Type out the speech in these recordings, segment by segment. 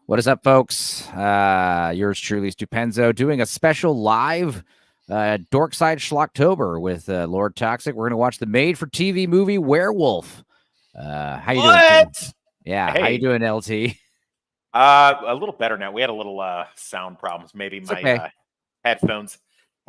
What is up, folks? Yours truly, Stupenzo, doing a special live Dorkside Schlocktober with Lord Toxic. We're going to watch the made-for-TV movie Werewolf. How you doing, Tim? Yeah, Hey. how you doing, LT? A little better now. We had a little sound problems. Maybe my headphones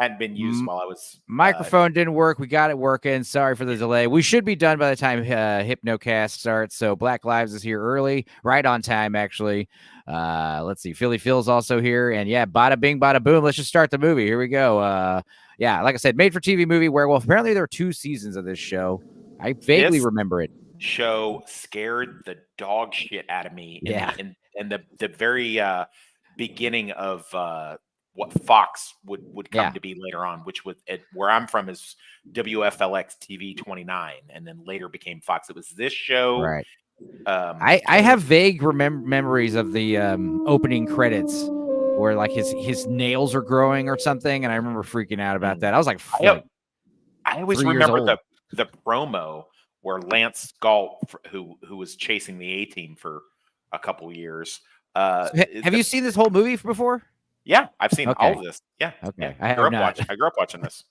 hadn't been used while I was... Microphone didn't work. We got it working. Sorry for the delay. We should be done by the time Hypnocast starts. So Black Lives is here early, right on time, actually. Let's see. Philly Phil's also here. And yeah, bada bing, bada boom. Let's just start the movie. Here we go. Yeah, like I said, made-for-TV movie Werewolf. Apparently there are 2 seasons of this show. I vaguely remember it. Show scared the dog shit out of me. Yeah. In the very beginning of what Fox would come to be later on, which was where I'm from is WFLX TV 29, and then later became Fox. It was this show. Right. I have vague memories of the opening credits where like his nails are growing or something, and I remember freaking out about that. I was like, I always remember the promo where Lance Galt, who was chasing the A-Team for a couple years. Have you seen this whole movie before? Yeah, I've seen all of this. Yeah. Okay. Yeah. I grew up watching this.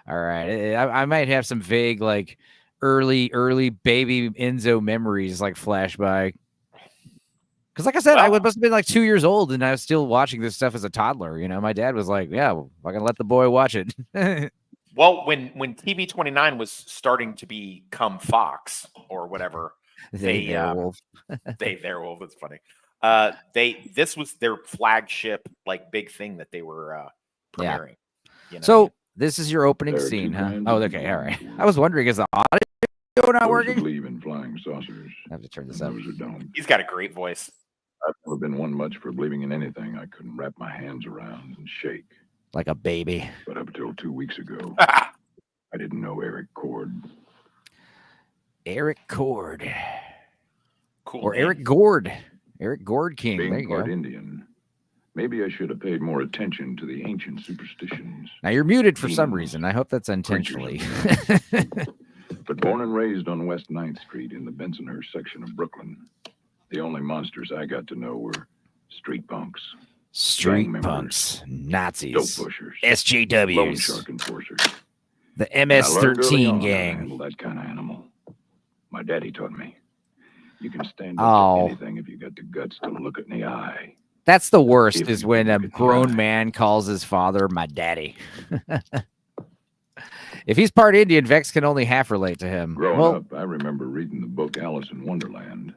All right. I might have some vague, like, early baby Enzo memories, like, flash by. Because, like I said, I must have been, like, 2 years old, and I was still watching this stuff as a toddler. You know, my dad was like, yeah, I can let the boy watch it. Well, when TV 29 was starting to become Fox or whatever, Werewolf. Werewolf. It's funny. This was their flagship, like, big thing that they were premiering. You know? So this is your opening scene, huh? Oh, okay, all right. I was wondering, is the audio not working? Believe in flying saucers. I have to turn this up. He's got a great voice. I've never been one much for believing in anything I couldn't wrap my hands around and shake. Like a baby. But up until 2 weeks ago, I didn't know Eric Cord. Eric Cord. Cool. Or name. Eric Gord. Eric Gord King. Being there you part go. Indian, maybe I should have paid more attention to the ancient superstitions. Now you're muted for some reason. I hope that's intentionally. But born and raised on West 9th Street in the Bensonhurst section of Brooklyn, the only monsters I got to know were street punks. Street punks, Nazis, dope pushers, SJWs, loan shark enforcers, the MS-13 gang. Handle that kind of animal. My daddy taught me. You can stand up to anything if you got the guts to look it in the eye. That's the worst, is when a grown man calls his father my daddy. If he's part Indian, Vex can only half relate to him. Growing up, I remember reading the book Alice in Wonderland.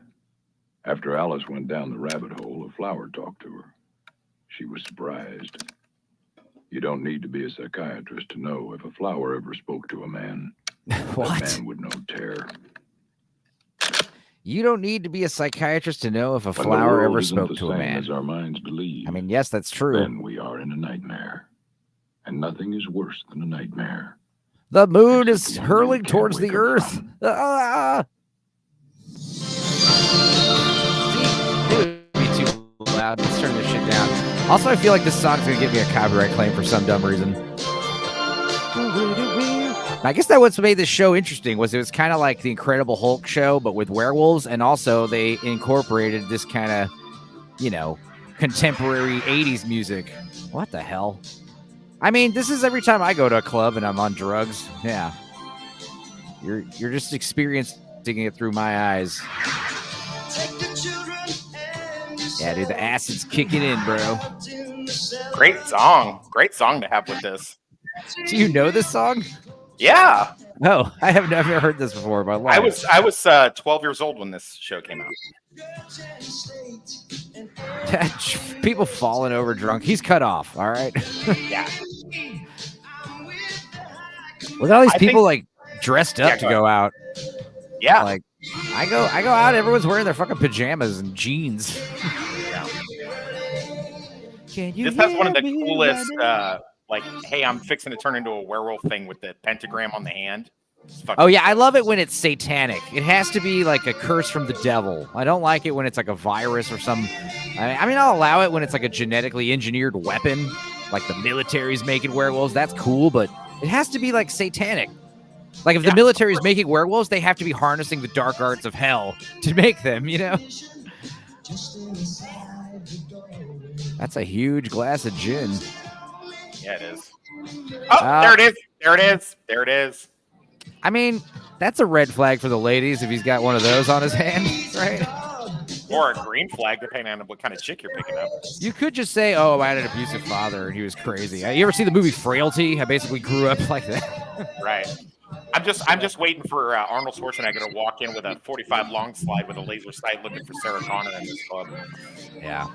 After Alice went down the rabbit hole, a flower talked to her. She was surprised. You don't need to be a psychiatrist to know if a flower ever spoke to a man. What? That man would know terror. You don't need to be a psychiatrist to know if a flower ever spoke to a man. As our minds believe. I mean, yes, that's true. Then we are in a nightmare. And nothing is worse than a nightmare. The moon is hurling towards the earth. It would be too loud. Let's turn this shit down. Also, I feel like this song's going to give me a copyright claim for some dumb reason. I guess that what's made this show interesting was it was kind of like the Incredible Hulk show, but with werewolves, and also they incorporated this kind of, you know, contemporary 80s music. What the hell? I mean, this is every time I go to a club and I'm on drugs. Yeah. You're just experiencing it through my eyes. Yeah, dude, the acid's kicking in, bro. Great song. Great song to have with this. Do you know this song? Yeah. Oh, I have never heard this before in my life. I was 12 years old when this show came out. People falling over drunk. He's cut off. All right. Yeah. With all these people like dressed up to go out. Yeah. Like I go out. Everyone's wearing their fucking pajamas and jeans. Yeah. Can you this has one of the coolest. Like, hey, I'm fixing to turn into a werewolf thing with the pentagram on the hand. Oh, yeah, I love it when it's satanic. It has to be like a curse from the devil. I don't like it when it's like a virus or some... I mean, I'll allow it when it's like a genetically engineered weapon, like the military's making werewolves. That's cool, but it has to be like satanic. Like if the military's making werewolves, they have to be harnessing the dark arts of hell to make them, you know? That's a huge glass of gin. Yeah, it is. Oh, there it is. There it is. There it is. I mean, that's a red flag for the ladies if he's got one of those on his hand, right? Or a green flag, depending on what kind of chick you're picking up. You could just say, "Oh, I had an abusive father, and he was crazy." You ever see the movie Frailty? I basically grew up like that. Right. I'm just waiting for Arnold Schwarzenegger to walk in with a 45 long slide with a laser sight, looking for Sarah Connor in this club. Yeah.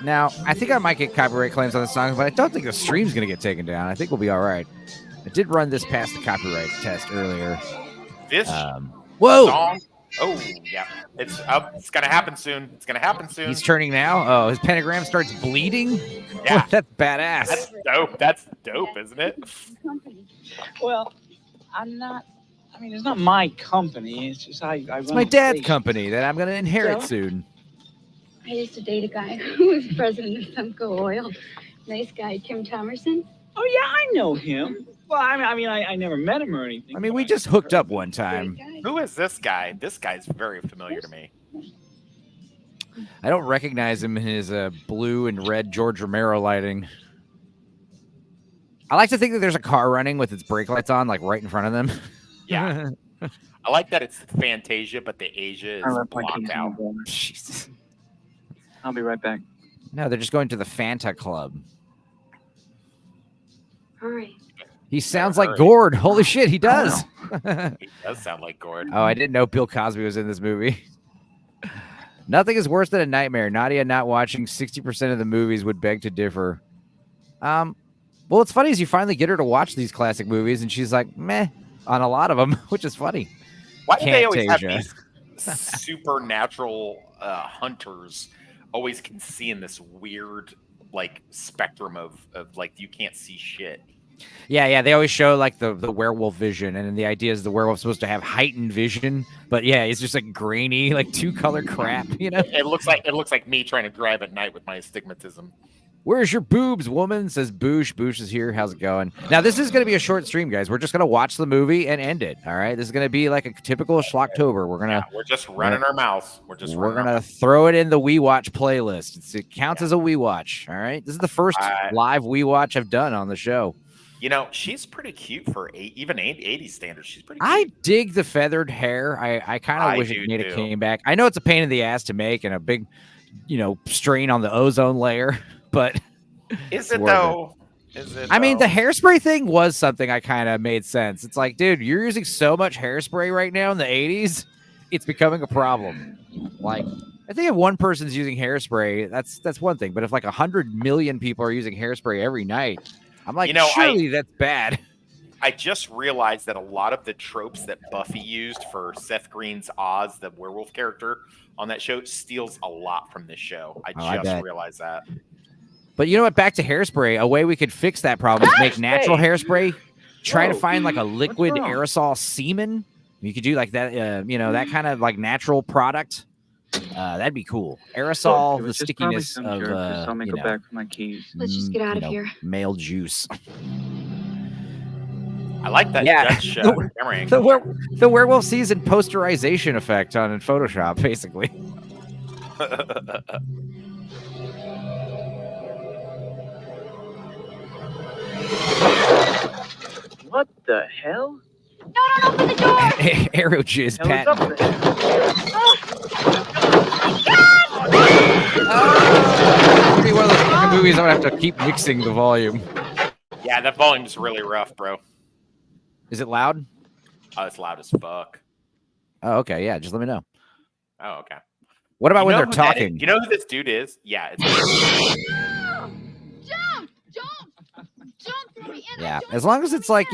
Now, I think I might get copyright claims on this song, but I don't think the stream's going to get taken down. I think we'll be all right. I did run this past the copyright test earlier. This whoa! song, oh yeah, it's up. It's gonna happen soon. It's gonna happen soon. He's turning now. Oh, his pentagram starts bleeding. Yeah, that's badass. That's dope. That's dope, isn't it? Well, I'm not. I mean, it's not my company. It's just I It's run my the dad's station. company that I'm going to inherit So? soon. I used to date a guy who was president of Semco Oil. Nice guy, Kim Thomerson. Oh yeah, I know him. Well, I never met him or anything. I mean, but we just hooked up one Great time. guy. Who is this guy? This guy's very familiar to me. I don't recognize him in his blue and red George Romero lighting. I like to think that there's a car running with its brake lights on, like right in front of them. Yeah, I like that it's Fantasia, but the Asia is I left my blocked keys in out. the door. Jesus. I'll be right back. No, they're just going to the Fanta Club. Hurry. He sounds like Hurry. Gord. Holy shit, he does. He does sound like Gord. Oh, I didn't know Bill Cosby was in this movie. Nothing is worse than a nightmare. Nadia not watching 60% of the movies would beg to differ. Well, what's funny is you finally get her to watch these classic movies, and she's like, meh, on a lot of them, which is funny. Why do they always have Fantasia. these supernatural hunters always can see in this weird like spectrum of like you can't see shit? Yeah, they always show like the werewolf vision, and then the idea is the werewolf's supposed to have heightened vision, but yeah, it's just like grainy, like two-color crap, you know? It looks like me trying to drive at night with my astigmatism. Where's your boobs, woman? Says Boosh. Boosh is here. How's it going? Now, this is going to be a short stream, guys. We're just going to watch the movie and end it. All right. This is going to be like a typical Schlocktober. We're just running our mouths. We're going to throw it in the We Watch playlist. It counts as a We Watch. All right. This is the first live We Watch I've done on the show. You know, she's pretty cute for even 80s standards. She's pretty cute. I dig the feathered hair. I kind of wish it came back. I know it's a pain in the ass to make and a big, strain on the ozone layer, but is it though? I mean, the hairspray thing was something I kind of made sense. It's like, dude, you're using so much hairspray right now in the 80s. It's becoming a problem. Like, I think if one person's using hairspray, that's one thing. But if like 100 million people are using hairspray every night, I'm like, surely that's bad. I just realized that a lot of the tropes that Buffy used for Seth Green's Oz, the werewolf character on that show, steals a lot from this show. I just realized that. But you know what? Back to hairspray. A way we could fix that problem is make natural hairspray. Try to find like a liquid aerosol semen. You could do like that, that kind of like natural product. That'd be cool. Aerosol, the stickiness of, go back for my keys. Let's just get out of here. Male juice. I like that. Yeah, Dutch, the werewolf season posterization effect in Photoshop, basically. What the hell? No, don't open the door! Arrow jizz, Pat. It's be one of those fucking movies I would have to keep mixing the volume. Yeah, that volume's really rough, bro. Is it loud? Oh, it's loud as fuck. Oh, okay. Yeah, just let me know. Oh, okay. What about when they're talking? You know who this dude is? Yeah, it's Jump! Throw me in. Yeah, as long as it's like,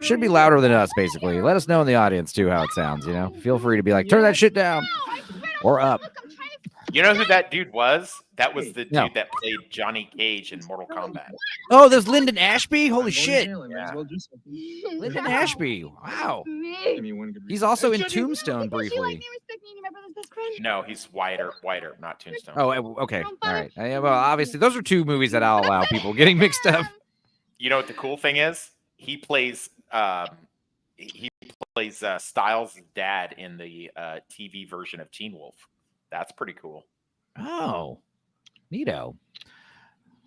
should be louder than us, basically. Let us know in the audience, too, how it sounds, Feel free to be like, turn that shit down. Or up. You know who that dude was? That was the dude that played Johnny Cage in Mortal Kombat. Oh, there's Lyndon Ashby? Holy shit. Yeah. Lyndon Ashby. Wow. Me. He's also in Tombstone briefly. No, he's Whiter, not Tombstone. Oh, okay. All right. Well, obviously, those are two movies that I'll allow people getting mixed up. You know what the cool thing is? He plays Styles' dad in the TV version of Teen Wolf. That's pretty cool. Oh, neato.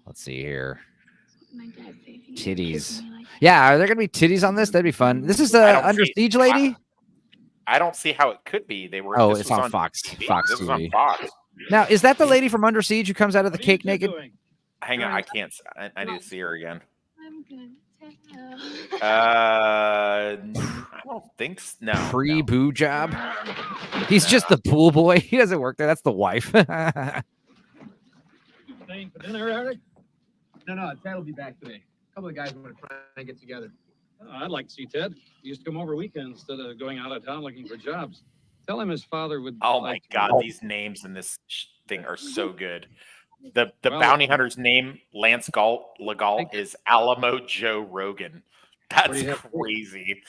Let's see here. My dad said if you Titties. kiss me like Yeah, are there gonna be titties on this? That'd be fun. This is the I don't Under see- Siege lady. I don't see how it could be. They were. Oh, this it's was on Fox. TV. Fox This was on TV. Fox. Now, is that the lady from Under Siege who comes out of the What are you cake two naked? doing? Hang on, I can't. I need to see her again. I'm good. I don't think so. No. Pre-boo job. He's just the pool boy. He doesn't work there. That's the wife. Staying for dinner, Eric? No, Ted will be back today. A couple of guys want to try and get together. I'd like to see Ted. He used to come over weekends instead of going out of town looking for jobs. Tell him his father would. Oh my like to- God, these names in this thing are so good. The Well- bounty hunter's name, Lance Legault, is Alamo Joe Rogan. What That's do you have? crazy.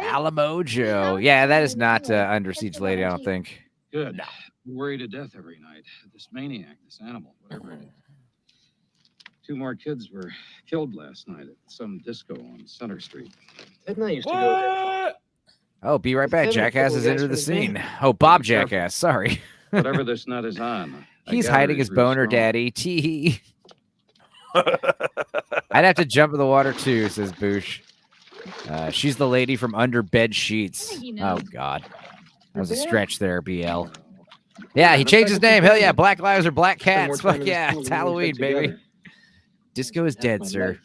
Alamo Joe. Yeah, that is not Under Siege lady, I don't think. Good. No. Worry to death every night. This maniac, this animal, whatever it is. 2 more kids were killed last night at some disco on Center Street. Ted and I used to go there. What? Oh, be right back. Seven Jackass couple has guys entered the from the gang. scene. Oh, Bob Jackass. Sorry. Whatever this nut is on. I He's gather hiding he's his real boner, strong. daddy. Tee. I'd have to jump in the water too, says Boosh. She's the lady from Under Bed Sheets. think he Oh knows. God, that was a stretch there, BL. Yeah, he changed his name. Hell yeah, Black Lives are Black Cats. Fuck yeah, it's Halloween, baby. Disco is dead, sir.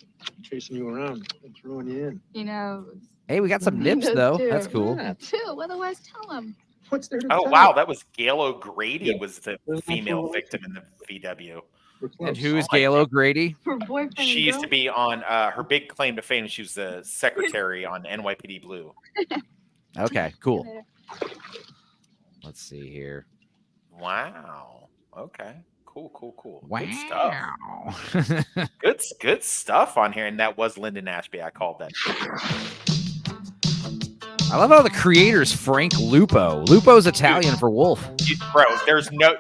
Chasing you around and throwing you in. You know, Hey, we got some nips Does though. too. That's cool. Yeah. too. Otherwise, tell him. What's there to Oh tell? wow, that was Gail O'Grady was the There's female nothing- victim in the VW. We're And close. who is Oh my Gail God. O'Grady? Her boyfriend. She and used to be on her big claim to fame. She was the secretary on NYPD Blue. Okay, cool. Let's see here. Wow. Okay. Cool. Wow. Good stuff. Good stuff on here. And that was Lyndon Ashby. I called that. I love how the creator's Frank Lupo. Lupo's Italian for wolf. Bro,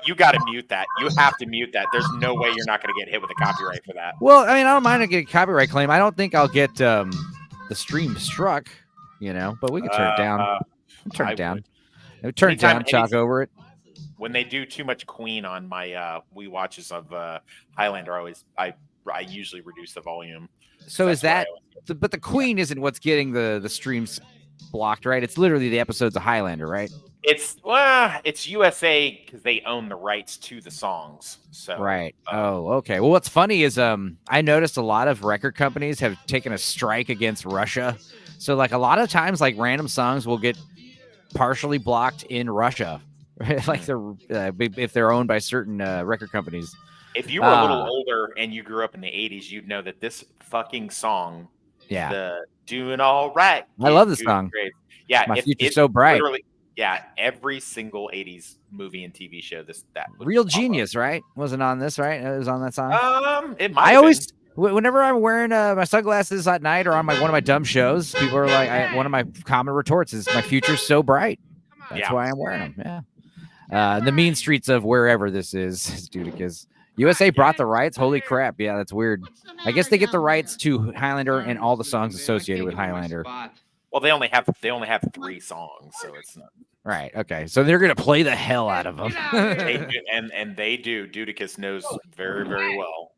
you got to mute that. You have to mute that. There's no way you're not going to get hit with a copyright for that. Well, I mean, I don't mind getting a copyright claim. I don't think I'll get the stream struck, but we can turn it down. Turn I it down. would. Turn it Anytime down, chalk over it. When they do too much Queen on my we watches of Highlander, I usually reduce the volume. So is That's that? why But the Queen isn't what's getting the streams blocked, right? It's literally the episodes of Highlander, right? it's USA because they own the rights to the songs. So Right. Oh, okay. Well, what's funny is I noticed a lot of record companies have taken a strike against Russia. So like a lot of times, like random songs will get partially blocked in Russia, right? Like they're if they're owned by certain record companies. if you were a little older and you grew up in the 80s, you'd know that this fucking song, Yeah. the Doing All Right. I love Kid, this Doing song. Great. Yeah, My if future's it so bright. literally- yeah, every single 80s movie and TV show that would Real pop up. Genius, right? Wasn't on this, right? It was on that song. It might I have always, been. whenever I'm wearing my sunglasses at night or on one of my dumb shows, people are like, one of my common retorts is, "My future's so bright." That's Yeah. why I'm wearing them. Yeah. The mean streets of wherever this is Dudicus. USA brought the rights. Holy crap! Yeah, that's weird. I guess they get the rights to Highlander and all the songs associated with Highlander. Well, they only have 3 songs, so it's not. Right. Okay. So they're gonna play the hell out of them. They do, and they do. Dudicus knows very, very well.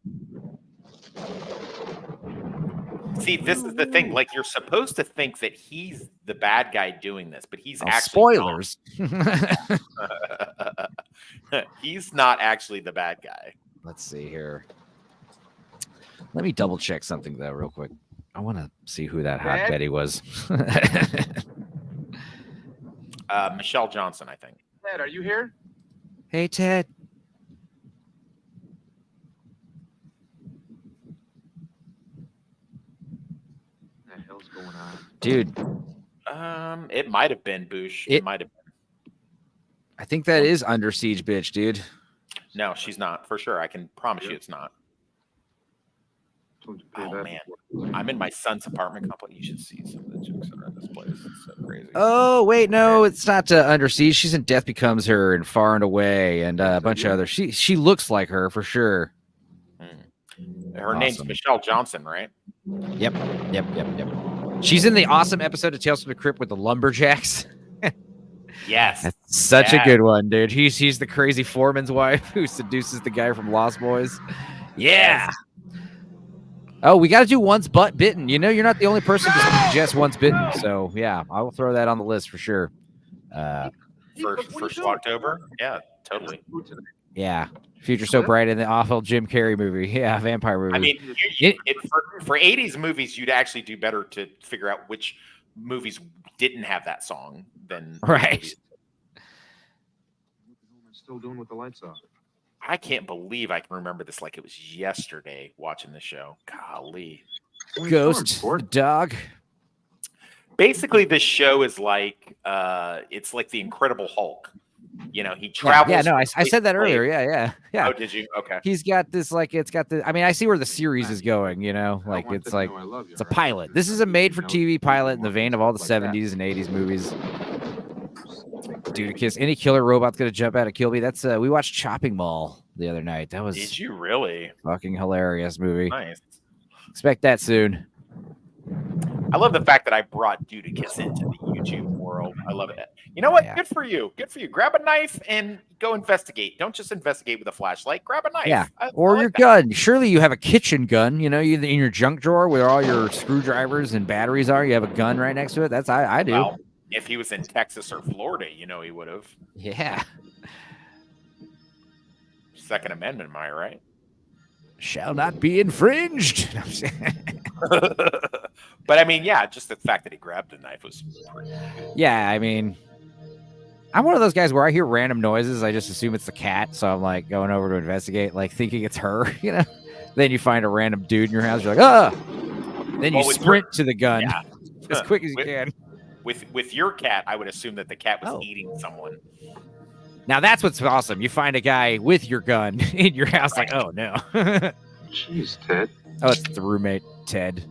See, this is the thing. Like, you're supposed to think that he's the bad guy doing this, but he's actually not. Spoilers. He's not actually the bad guy. Let's see here. Let me double check something though, real quick. I want to see who that hot Betty was. Michelle Johnson, I think. Ted, are you here? Hey, Ted. What the hell's going on? Dude, It might have been Boosh. It- It might have been. I think that is Under Siege, bitch, dude. No, she's not for sure. I can promise you it's not. Told you to pay Oh that man, before. I'm in my son's apartment complex. You should see some of the jokes that are in this place. It's so crazy. Oh, wait, no, it's not Under Siege. She's in Death Becomes Her and Far and Away and a bunch of other. She looks like her for sure. Her name's Awesome. Michelle Johnson, right? Yep. She's in the awesome episode of Tales from the Crypt with the Lumberjacks. Yes. That's Such Yeah. a good one, dude. He's the crazy foreman's wife who seduces the guy from Lost Boys. Yeah. Yes. Oh, we got to do Once Butt Bitten. You know, you're not the only person to suggest Once Bitten. So, yeah, I will throw that on the list for sure. For Schlocktober? Yeah, totally. Yeah. Future So Bright in the awful Jim Carrey movie. Yeah, vampire movie. I mean, for 80s movies, you'd actually do better to figure out which movies didn't have that song than right. movies. What am I still doing with the lights off? I can't believe I can remember this like it was yesterday watching the show. Golly. Ghost dog. Basically, this show is like it's like the Incredible Hulk. You know, he travels. Yeah, no, I said that earlier. Yeah. Oh, did you? Okay. He's got this like it's got the. I mean, I see where the series is going. You know, like it's like it's a pilot. This is a made-for-TV pilot in the vein of all the 70s and 80s movies. Dude, kiss any killer robot's gonna jump out and kill me. That's we watched Chopping Mall the other night. That was Did you really? Fucking hilarious movie. Nice. Expect that soon. I love the fact that I brought Dudicus into the YouTube world. I love it. You know what? Yeah. Good for you. Good for you. Grab a knife and go investigate. Don't just investigate with a flashlight. Grab a knife. Yeah, I or like your that. gun. Surely you have a kitchen gun. You know, you in your junk drawer where all your screwdrivers and batteries are. You have a gun right next to it. That's I do. Well, if he was in Texas or Florida, you know he would have. Yeah. Second Amendment, am I right? Shall not be infringed. But I mean, yeah, just the fact that he grabbed the knife was pretty good. Yeah, I mean, I'm one of those guys where I hear random noises. I just assume it's the cat. So I'm like going over to investigate, like thinking it's her, you know? Then you find a random dude in your house. You're like, ah! Then you sprint to the gun as quick as you can. With your cat, I would assume that the cat was eating someone. Now that's what's awesome. You find a guy with your gun in your house, like, oh no. Jeez, Ted. Oh, it's the roommate, Ted.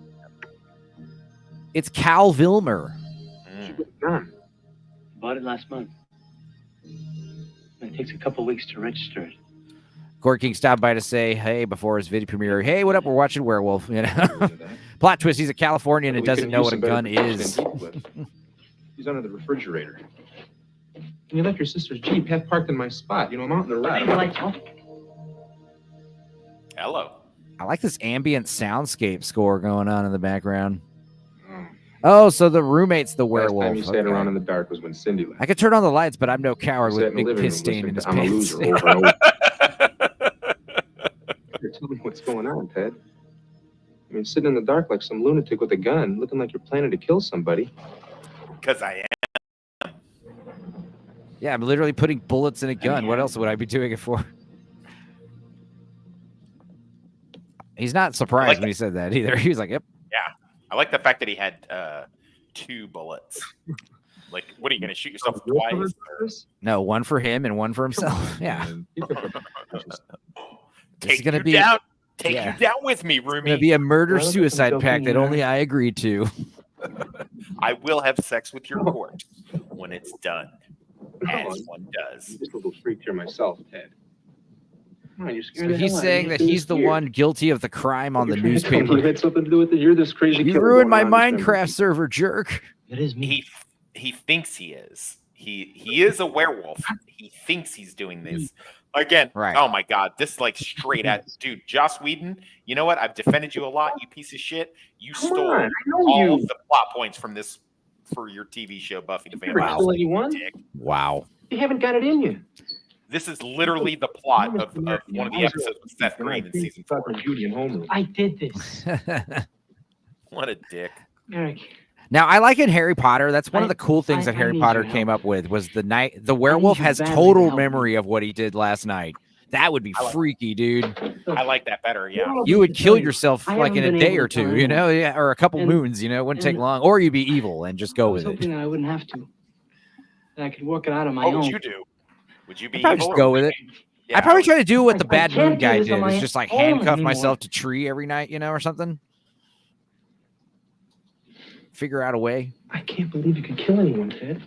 It's Cal Vilmer. Gun. Bought it last month. It takes a couple weeks to register it. Court King stopped by to say, hey, before his video premiere, hey, what up? We're watching Werewolf. You know, plot twist: he's a Californian and doesn't know what a gun is. He's under the refrigerator. And you left your sister's Jeep half parked in my spot. You know, I'm out in the road. Hello. I like this ambient soundscape score going on in the background. Oh, so the roommate's the Last werewolf. time you sat around in the dark was when Cindy left. I could turn on the lights, but I'm no coward You sat with in the big living piss room stain in his listening to I'm a pants. loser over and over. Here, tell me what's going on, Ted. I mean, sitting in the dark like some lunatic with a gun, looking like you're planning to kill somebody. Because I am. Yeah, I'm literally putting bullets in a gun. What else would I be doing it for? He's not surprised when he said that either. He was like, yep. Yeah. I like the fact that he had 2 bullets. Like, what are you going to shoot yourself twice? No, one for him and one for himself. Yeah. Take gonna you be down. Take yeah. you down with me, It's going roomie. to be a murder-suicide pact that only I agreed to. I will have sex with your corpse when it's done, as one does. I'm just a little freaked here myself, Ted. Come on, you're So scared. he's saying that he's the one guilty of the crime on the newspaper. You had something to do with it. You're this crazy You killer ruined my going around this Minecraft server, jerk. It is me. He thinks he is. He is a werewolf. He thinks he's doing this. Again, Right. Oh my God, this like straight at dude, Joss Whedon. You know what? I've defended you a lot, you piece of shit. You Come stole on, I know all you. of the plot points from this for your TV show, Buffy the You never Vampire stole Slayer, anyone. dick. Wow. You haven't got it in you. This is literally the plot of one of the episodes with Seth Green in season 4. Judy and Homer. I did this. What a dick. Eric. Now, I like in Harry Potter. That's one of the cool things I that Harry need Potter your came help. up with was the werewolf you has badly to total help me. memory of what he did last night. That would be I like- freaky, dude. I like that better, yeah. You would kill yourself I like in haven't a been day able or to two, find you know, yeah, or a couple And- moons, you know, it wouldn't take and- long. Or you'd be evil and just I go was with it. hoping that I wouldn't have to. That I could work it out on my What own. would you do? Would you be I'd probably evil just or go would with you it. be- Yeah, I'd probably try to do what the I Bad can't Moon do guy this on did, is my just like own handcuff anymore. myself to tree every night, you know, or something. Figure out a way. I can't believe you could kill anyone, Ted.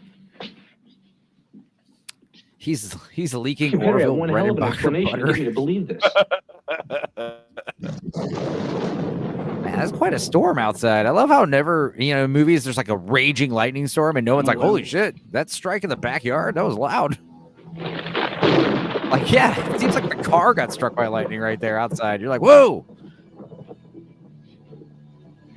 He's leaking You better have Orville one hell of an Redenbacher explanation to butter. get me to believe this. Man, That's quite a storm outside. I love how never, in movies there's like a raging lightning storm and no one's like, holy shit, that strike in the backyard, that was loud. Like, yeah, it seems like the car got struck by lightning right there outside. You're like, whoa.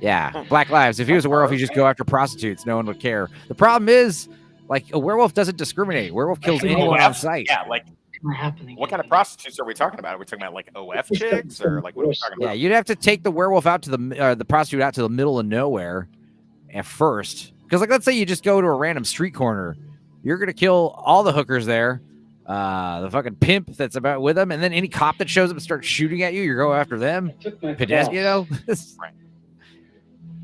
Yeah, Black Lives. If he was a werewolf, he'd just go after prostitutes. No one would care. The problem is, like, a werewolf doesn't discriminate. Werewolf kills anyone on sight. Yeah, like, what kind of prostitutes are we talking about? Are we talking about like OF chicks or like what are we talking about? Yeah, you'd have to take the werewolf out to the prostitute out to the middle of nowhere at first. Because, like, let's say you just go to a random street corner. You're going to kill all the hookers there. The fucking pimp that's about with them. And then any cop that shows up and starts shooting at you, you're going after them. Pedestrian, Right.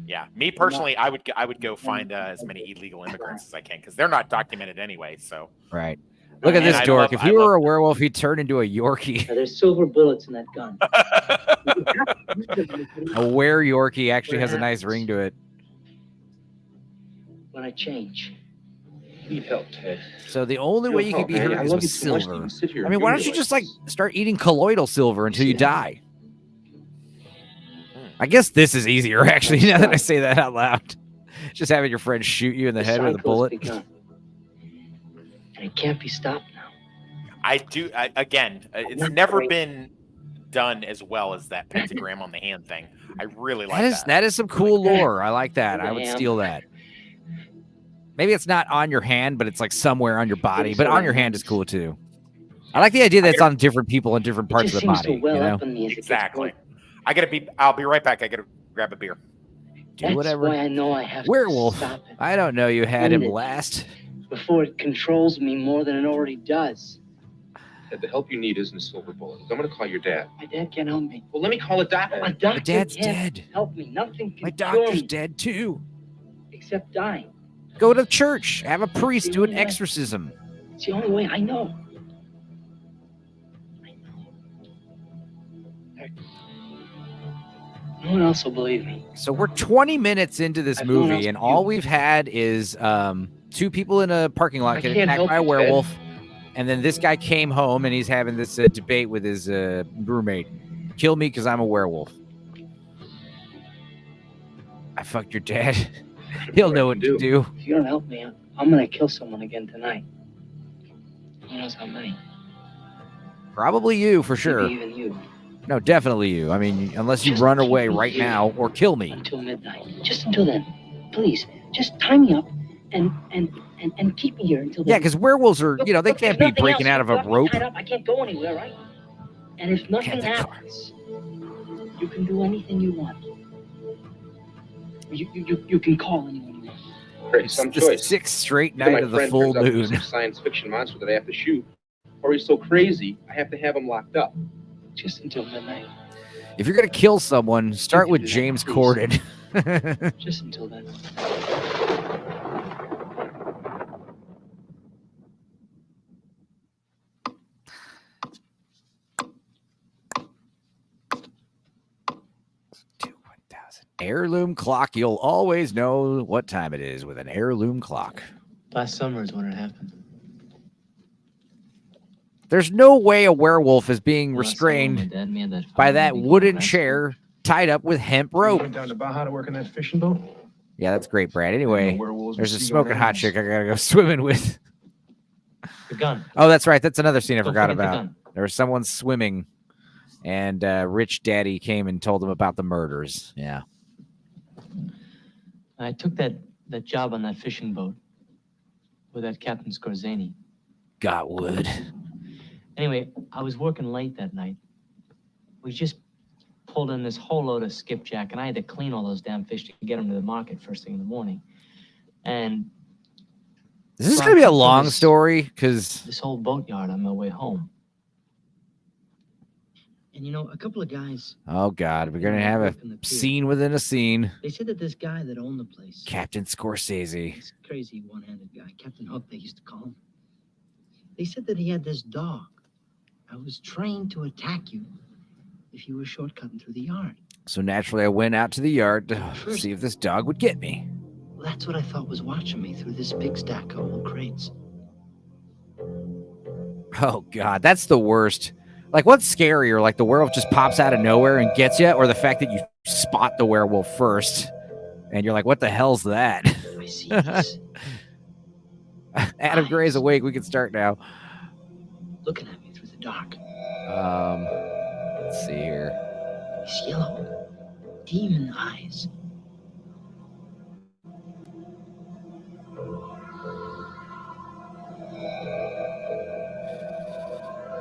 Yeah, me personally, I would go find as many illegal immigrants as I can because they're not documented anyway. So right, look at this dork. If you were a werewolf, he'd turn into a Yorkie. There's silver bullets in that gun. A were Yorkie actually has a nice ring to it. When I change, Need help, Ted. So the only way you could be hurt is with silver. I mean, why don't you just like start eating colloidal silver until you die? I guess this is easier, actually, now that I say that out loud. Just having your friend shoot you in the head with a bullet. And it can't be stopped now. It's never been done as well as that pentagram on the hand thing. I really like that. That is some cool lore. I like that. I would steal that. Maybe it's not on your hand, but it's like somewhere on your body. But on your hand is cool, too. I like the idea that it's on different people in different parts of the body. Exactly. I'll be right back. I gotta grab a beer. Do whatever. That's why I know I have Werewolf. to stop it. I don't know you had him last. Before it controls me more than it already does. Ted, the help you need isn't a silver bullet. I'm gonna call your dad. My dad can't help me. Well, let me call a doctor. My doctor My dad's can't dead. help me. Nothing can My cure doctor's me dead, too. except dying. Go to church. Have a priest do an exorcism. It's the only way I know. No one else will believe me. So we're 20 minutes into this movie, and all we've had is two people in a parking lot getting attacked by a werewolf. And then this guy came home, and he's having this debate with his roommate. Kill me because I'm a werewolf. I fucked your dad. He'll know what to do. If you don't help me, I'm going to kill someone again tonight. Who knows how many? Probably you, for sure. Maybe even you. No, definitely you. I mean, unless you run away right now or kill me. Until midnight. Just until then. Please, just tie me up and keep me here until then. Yeah, because werewolves are, Look, they can't be breaking out of a rope. Tied up, I can't go anywhere, right? And if nothing happens, you can do anything you want. You can call anyone you want. Great, some It's the choice. sixth straight Either night my of the friend full turns out to be moon. some science fiction monster that I have to shoot, or he's so crazy I have to have him locked up. Just until midnight. If you're going to kill someone, start with James Corden. Just until then. Heirloom clock. You'll always know what time it is with an heirloom clock. Last summer is when it happened. There's no way a werewolf is being restrained by that wooden chair tied up with hemp rope. Went down to Baja to work on that fishing boat. Yeah, that's great, Brad. Anyway, werewolves there's a with smoking hot chick I gotta go swimming with. The gun. Oh, that's right. That's another scene I Don't forgot forget the about. gun. There was someone swimming, and Rich Daddy came and told him about the murders. Yeah. I took that job on that fishing boat with that Captain Scorzani. Got wood. Anyway, I was working late that night. We just pulled in this whole load of skipjack, and I had to clean all those damn fish to get them to the market first thing in the morning. And Is this gonna be a long story? Because this whole boatyard on my way home. And a couple of guys, oh god, we're gonna have a scene within a scene. they said that this guy that owned the place, Captain Scorsese. this crazy one-handed guy, Captain Hook, they used to call him. They said that he had this dog that was trained to attack you if you were shortcutting through the yard. So naturally, I went out to the yard to see if this dog would get me. Well, that's what I thought was watching me through this big stack of old crates. Oh god, that's the worst. Like, what's scarier? Like, the werewolf just pops out of nowhere and gets you, or the fact that you spot the werewolf first and you're like, what the hell's that? I see this. Adam Gray's awake. We can start now. Looking at me through the dark. Let's see here. It's yellow. Demon eyes.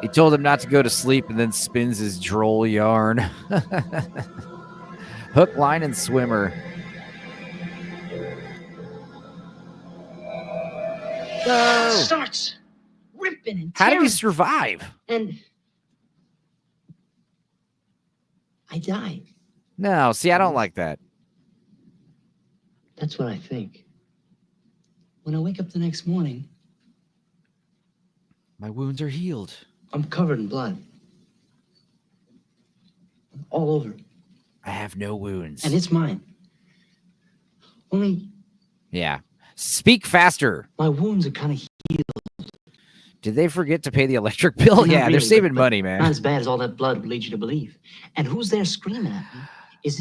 He told him not to go to sleep and then spins his droll yarn. Hook, line, and swimmer. No! Starts ripping and How did tearing. he survive? And I died. No, see, I don't like that. That's what I think. When I wake up the next morning, My wounds are healed. I'm covered in blood. All over. I have no wounds. And it's mine. Only Yeah. Speak faster. my wounds are kind of Did they forget to pay the electric bill? Not Yeah, they're really, saving but money, not man. as bad as all that blood would lead you to believe. And who's there screaming at me? Is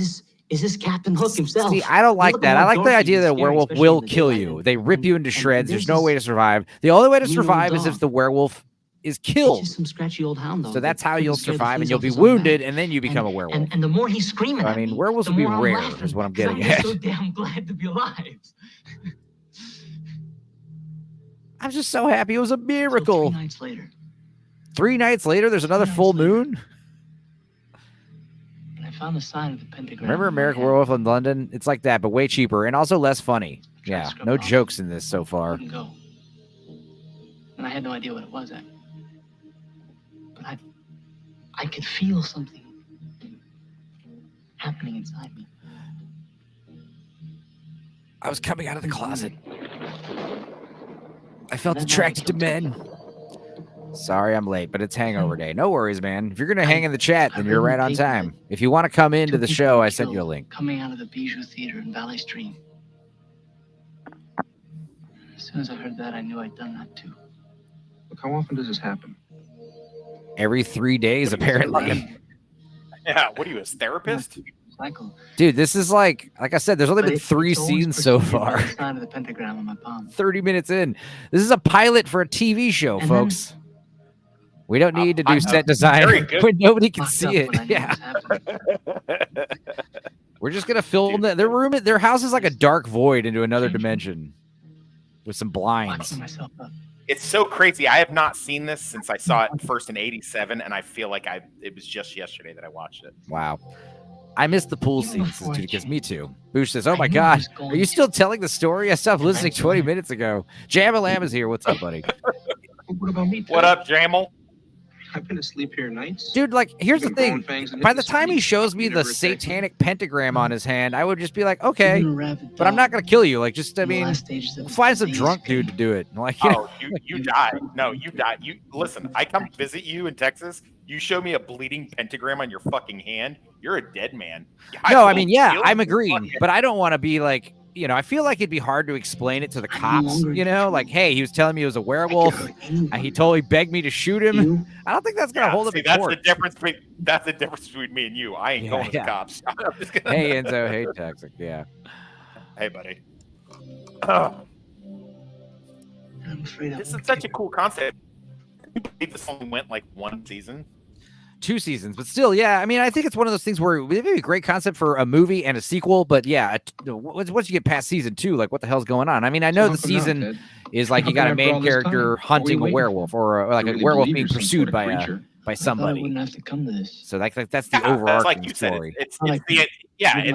this Captain Hook himself? See, I don't like Look that. at I how like the dorky idea and that a scary, werewolf especially will in the kill daylight. you. They rip you into And shreds. there's There's no this way to survive. The only way to mean old survive is if dog. the werewolf is It's killed. just some scratchy old hound dog. So that's that how couldn't you'll scare the survive, and fleas you'll off be his own wounded, back. and then you become a werewolf. And the more he's screaming I at mean, me, werewolves the will be more I'm rare, laughing, is what I'm 'cause getting just at. so damn glad to be alive. I'm just so happy. It was a So miracle. 3 nights later, 3 nights later, there's another full moon. and I found the sign of the pentagram. Remember in my American hand. Werewolf in London? It's like that, but way cheaper and also less funny. Tried to Yeah, scrub no it off. jokes in this so far. Wouldn't go. And I had no idea what it was. But I could feel something happening inside me. I was coming out of the closet. I felt Then I attracted to killed men. Sorry, I'm late, but it's hangover day. No worries, man. If you're gonna hang in the chat, then I you're read in right the on paper time. that If you want to come into 2 the people show, were I sent you a killed link. Coming out of the Bijou Theater in Valley Stream. As soon as I heard that, I knew I'd done that too. Look, how often does this happen? Every 3 days, apparently. Yeah, what are you, his therapist? Cycle. Dude, this is like I said, there's only But been it- 3 it's always scenes so preceded by far. the sign of the pentagram on my palm. 30 minutes in. This is a pilot for a TV show, And folks. We don't need to do I- set very design good. when nobody can Locked see up it. when I knew Yeah. what was happening. We're just gonna film Dude. their house is like a dark void into another dimension with some blinds. Locking myself up. It's so crazy. I have not seen this since I saw it first in '87, and I feel like it was just yesterday that I watched it. Wow. I missed the pool Even scenes, before I because me changed. too. Boosh says, "Oh I my knew I God, was going are you to. still telling the story? I stopped listening 20 minutes ago." Jam-a-Lam is here. What's up, buddy? What about me, Ted? What up, Jamal? I've been asleep here nights. Dude, like, here's the Been growing thing. fangs and By the nipples time he sleep. shows me You the never attacked me. satanic pentagram on his hand, I would just be like, okay, Even a rabid but I'm not dog gonna kill you. Like, just I in the mean, last stages of find some disease drunk dude to pain. do it. Like, you know, Oh, you died. No, you died. You listen. I come visit you in Texas. You show me a bleeding pentagram on your fucking hand. You're a dead man. no, I will mean, yeah, kill I'm you. agreeing, but I don't want to be like, you know, I feel like it'd be hard to explain it to the I'm no cops. longer You in know, control. like, hey, he was telling me he was a I could werewolf. hurt anyone. And he totally begged me to shoot him. You, I don't think that's gonna Yeah, hold up see, in that's court. the difference between me and you. I ain't Yeah, going to yeah. the cops. I'm just gonna- Hey, Enzo. Hey, Toxic. Yeah. Hey, buddy. Oh, and I'm afraid this I is such a cool concept. Can you believe this only went like 1 season? 2 seasons, but still, yeah. I mean, I think it's one of those things where it'd be a great concept for a movie and a sequel, but yeah, once you get past season 2, like, what the hell's going on? I mean, I know So the how come now, season Ted? is like How you got a come after main all this character time? What were hunting you a waiting werewolf, or like You a really werewolf believe being you're some pursued sort of by creature? by I somebody. wouldn't have to come to this. So that's the Yeah, overarching that's like you said. story. It's Like the with my-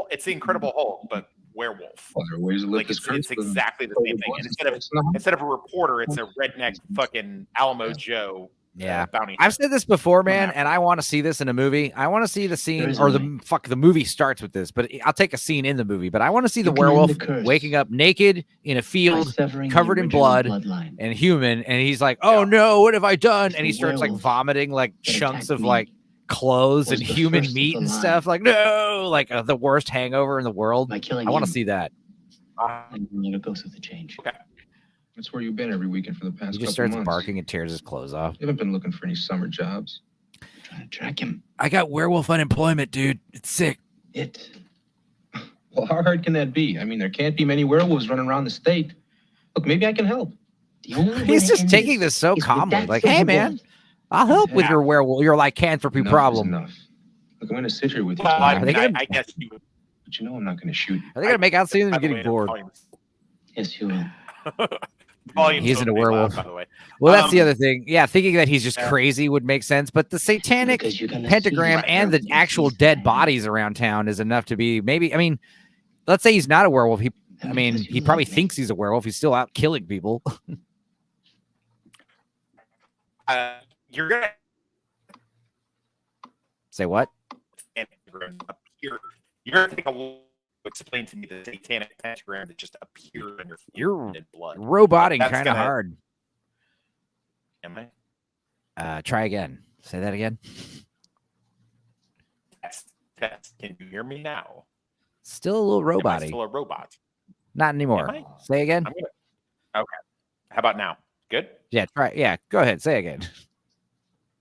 it's the Incredible Hulk, but werewolf. Well, there are ways to live Like this it's truth with exactly the same thing. And It's not- instead of a reporter, it's a redneck fucking Alamo Joe. Yeah. Bounty. I've said this before, man, Come and I want to see this in a movie. I want to see the scene, is a or way. the movie starts with this, but I'll take a scene in the movie. But I want to see the You can end werewolf the curse waking up naked in a by field severing the covered in original blood bloodline. and human, and he's like, "Oh Yeah. no, what have I done?" It's And he the starts like werewolf vomiting like that chunks attacked of me like clothes was and the human first of meat the and line. stuff. Like, no, like the worst hangover in the world. By killing I want to him, see that. I no longer go through the change. Okay. That's where you've been every weekend for the past He just couple starts months. barking and tears his clothes off. You haven't been looking for any summer jobs. Trying to track him. I got werewolf unemployment, dude. It's sick. Well, how hard can that be? I mean, there can't be many werewolves running around the state. Look, maybe I can help. He's just taking this so calmly. Like, hey, man, I'll help with your werewolf, your lycanthropy problem. Enough. Look, I'm going to sit here with you. Well, Are they gonna- I guess you would. But you know I'm not going to shoot you. Are they going to make out soon? By I'm the getting way, bored. Yes, you will. Volume's He's in a totally loud, werewolf. by the way. Well, that's the other thing. Yeah, thinking that he's just Yeah. crazy would make sense, but the satanic Because you're gonna pentagram see- and the actual dead bodies around town is enough to be maybe. I mean, let's say he's not a werewolf. He probably thinks he's a werewolf. He's still out killing people. You're gonna Say what? appear. You're gonna take a while to explain to me the satanic pentagram that just appeared in your You're in blood. roboting That's kind of gonna- hard. Am I? Try again. Say that again. Test. Can you hear me now? Still a little Am I roboty. still a robot? Not anymore. Am I? Say again. I'm gonna. Okay. How about now? Good. Yeah, try. Yeah, go ahead. Say again.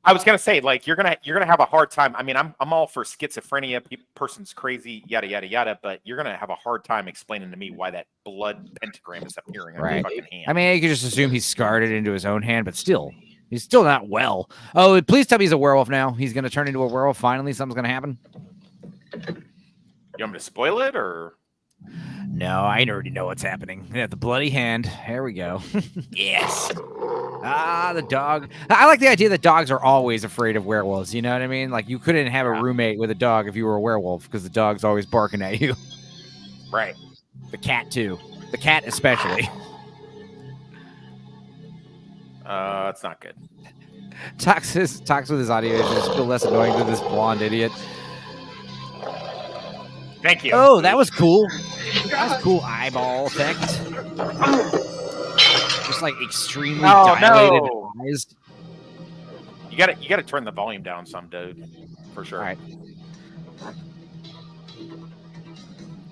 I was gonna say, like, you're gonna have a hard time. I mean, I'm all for schizophrenia, person's crazy, yada yada yada, but you're gonna have a hard time explaining to me why that blood pentagram is appearing on your Right. fucking hand. I mean, you could just assume he scarred it into his own hand, but still, he's still not well. Oh, please tell me he's a werewolf now. He's going to turn into a werewolf. Finally, something's going to happen. You want me to spoil it or? No, I already know what's happening. Yeah, the bloody hand. There we go. Yes. Ah, the dog. I like the idea that dogs are always afraid of werewolves. You know what I mean? Like, you couldn't have a roommate with a dog if you were a werewolf because the dog's always barking at you. Right. The cat, too. The cat, especially. It's not good. Talks with his audio is still less annoying than this blonde idiot. Thank you. Oh, that was cool. That was cool eyeball effect. Just like extremely dilated eyes. You gotta turn the volume down some, dude. For sure. All right.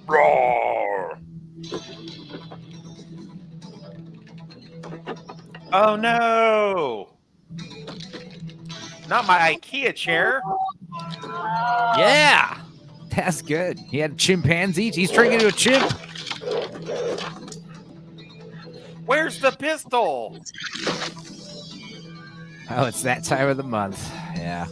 Roar. Oh no! Not my IKEA chair. Yeah. That's good. He had chimpanzees. He's turning into a chimp. Where's the pistol? Oh, it's that time of the month. Yeah.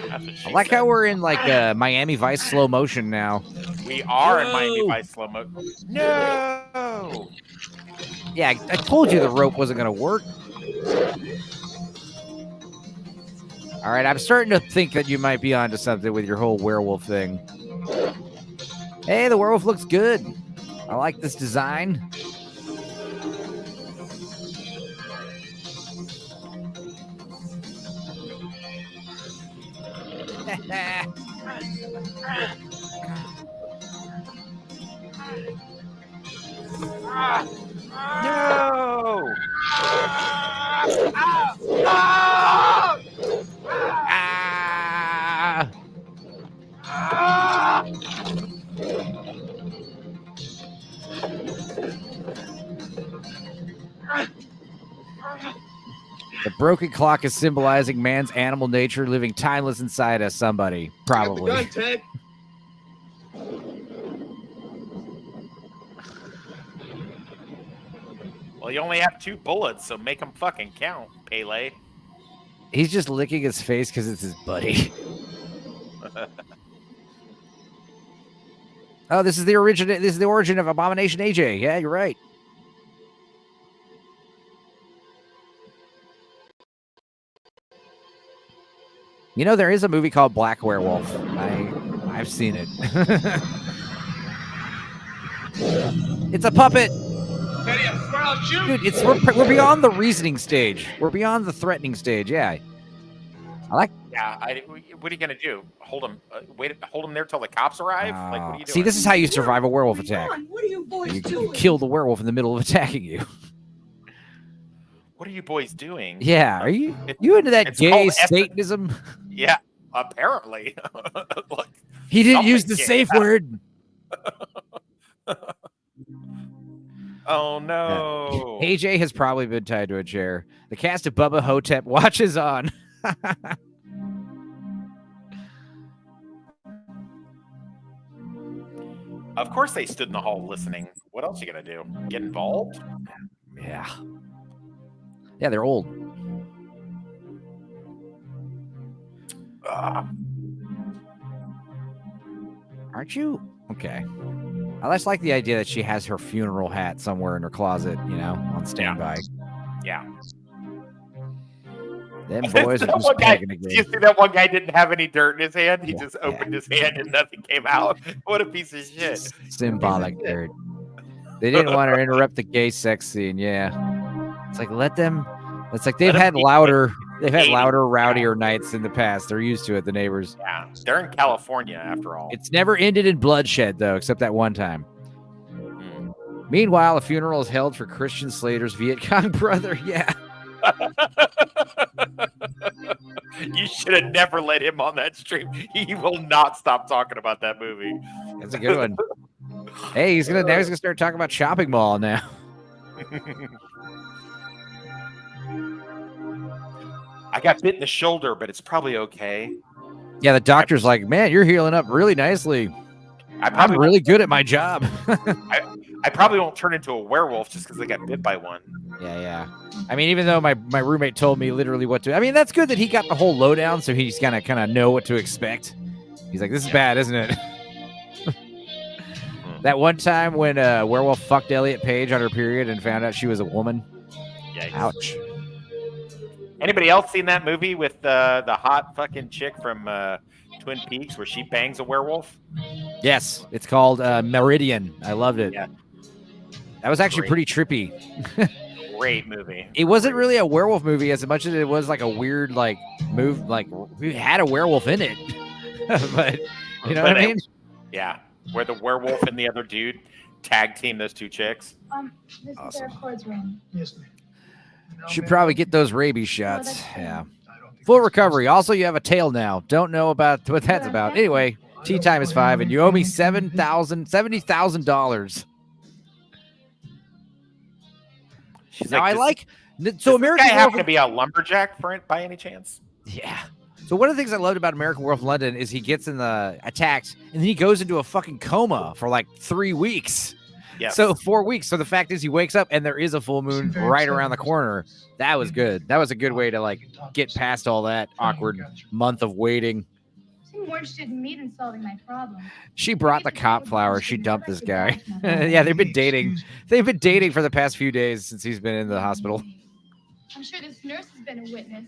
That's what she I like said. how we're in like Miami Vice slow motion now. We are in No. Miami Vice slow mo. No. Yeah, I told you the rope wasn't going to work. All right, I'm starting to think that you might be onto something with your whole werewolf thing. Hey, the werewolf looks good. I like this design. No. Ah! The broken clock is symbolizing man's animal nature living timeless inside us. Somebody, probably. Got the gun, Ted. Well, you only have 2 bullets, so make them fucking count, Pele. He's just licking his face because it's his buddy. Oh, this is the origin. This is the origin of Abomination AJ. Yeah, you're right. You know, there is a movie called Black Werewolf. I've seen it. It's a puppet. Teddy, I swear I'll shoot. Dude, we're beyond the reasoning stage. We're beyond the threatening stage. Yeah. I like. Yeah, what are you gonna do? Hold him? Hold him there till the cops arrive? Like, what are you doing? See, this is how you survive a werewolf attack. What are you boys You doing? kill the werewolf in the middle of attacking you. What are you boys doing? Yeah, are you It- you into that it's gay called Satanism? Yeah, apparently. Look, He didn't something use the gay safe happened. word. Oh no. AJ has probably been tied to a chair. The cast of Bubba Hotep watches on. Of course they stood in the hall listening. What else are you gonna do? Get involved? Yeah. Yeah, they're old. Aren't you? Okay. I just like the idea that she has her funeral hat somewhere in her closet, on standby. Yeah. Them boys are just pegging again. You see that one guy didn't have any dirt in his hand? He just opened his hand and nothing came out. What a piece of shit. Symbolic dirt. They didn't want to interrupt the gay sex scene. Yeah. It's like, let them. It's like they've had louder, rowdier nights in the past. They're used to it, the neighbors. Yeah. They're in California, after all. It's never ended in bloodshed, though, except that one time. Meanwhile, a funeral is held for Christian Slater's Viet Cong brother. Yeah. You should have never let him on that stream. He will not stop talking about that movie. That's a good one. Hey, he's gonna start talking about Shopping Mall now. I got bit in the shoulder, but it's probably okay. Yeah, the doctor's like, man, you're healing up really nicely. I'm really good at my job. I probably won't turn into a werewolf just because I got bit by one. Yeah. I mean, even though my roommate told me literally what to. I mean, that's good that he got the whole lowdown, so he's kind of know what to expect. He's like, this is bad, isn't it? That one time when werewolf fucked Elliot Page on her period and found out she was a woman. Yikes. Ouch. Anybody else seen that movie with the hot fucking chick from Twin Peaks where she bangs a werewolf? Yes, it's called Meridian. I loved it. Yeah. That was actually pretty trippy. Great movie. It wasn't really a werewolf movie as much as it was like a weird move. Like we had a werewolf in it, but you know what I mean? Yeah, where the werewolf and the other dude tag team those two chicks. This Awesome. is their cords room. Yes, ma'am. Should probably get those rabies shots. Yeah. Full recovery. Also, you have a tail now. Don't know about what that's about. Anyway, tea time is 5, and you owe me $70,000. She's Now like, so American guy Werewolf happen to be a lumberjack for it by any chance? Yeah. So one of the things I loved about American Werewolf London is he gets in the attacks and then he goes into a fucking coma for like 3 weeks. Yes. So 4 weeks. So the fact is he wakes up and there is a full moon right around the corner. That was good. That was a good way to get past all that awkward month of waiting. Seem more interested in me than solving my problem. She brought the cop flowers. She dumped this guy. Yeah, they've been dating. They've been dating for the past few days since he's been in the hospital. I'm sure this nurse has been a witness.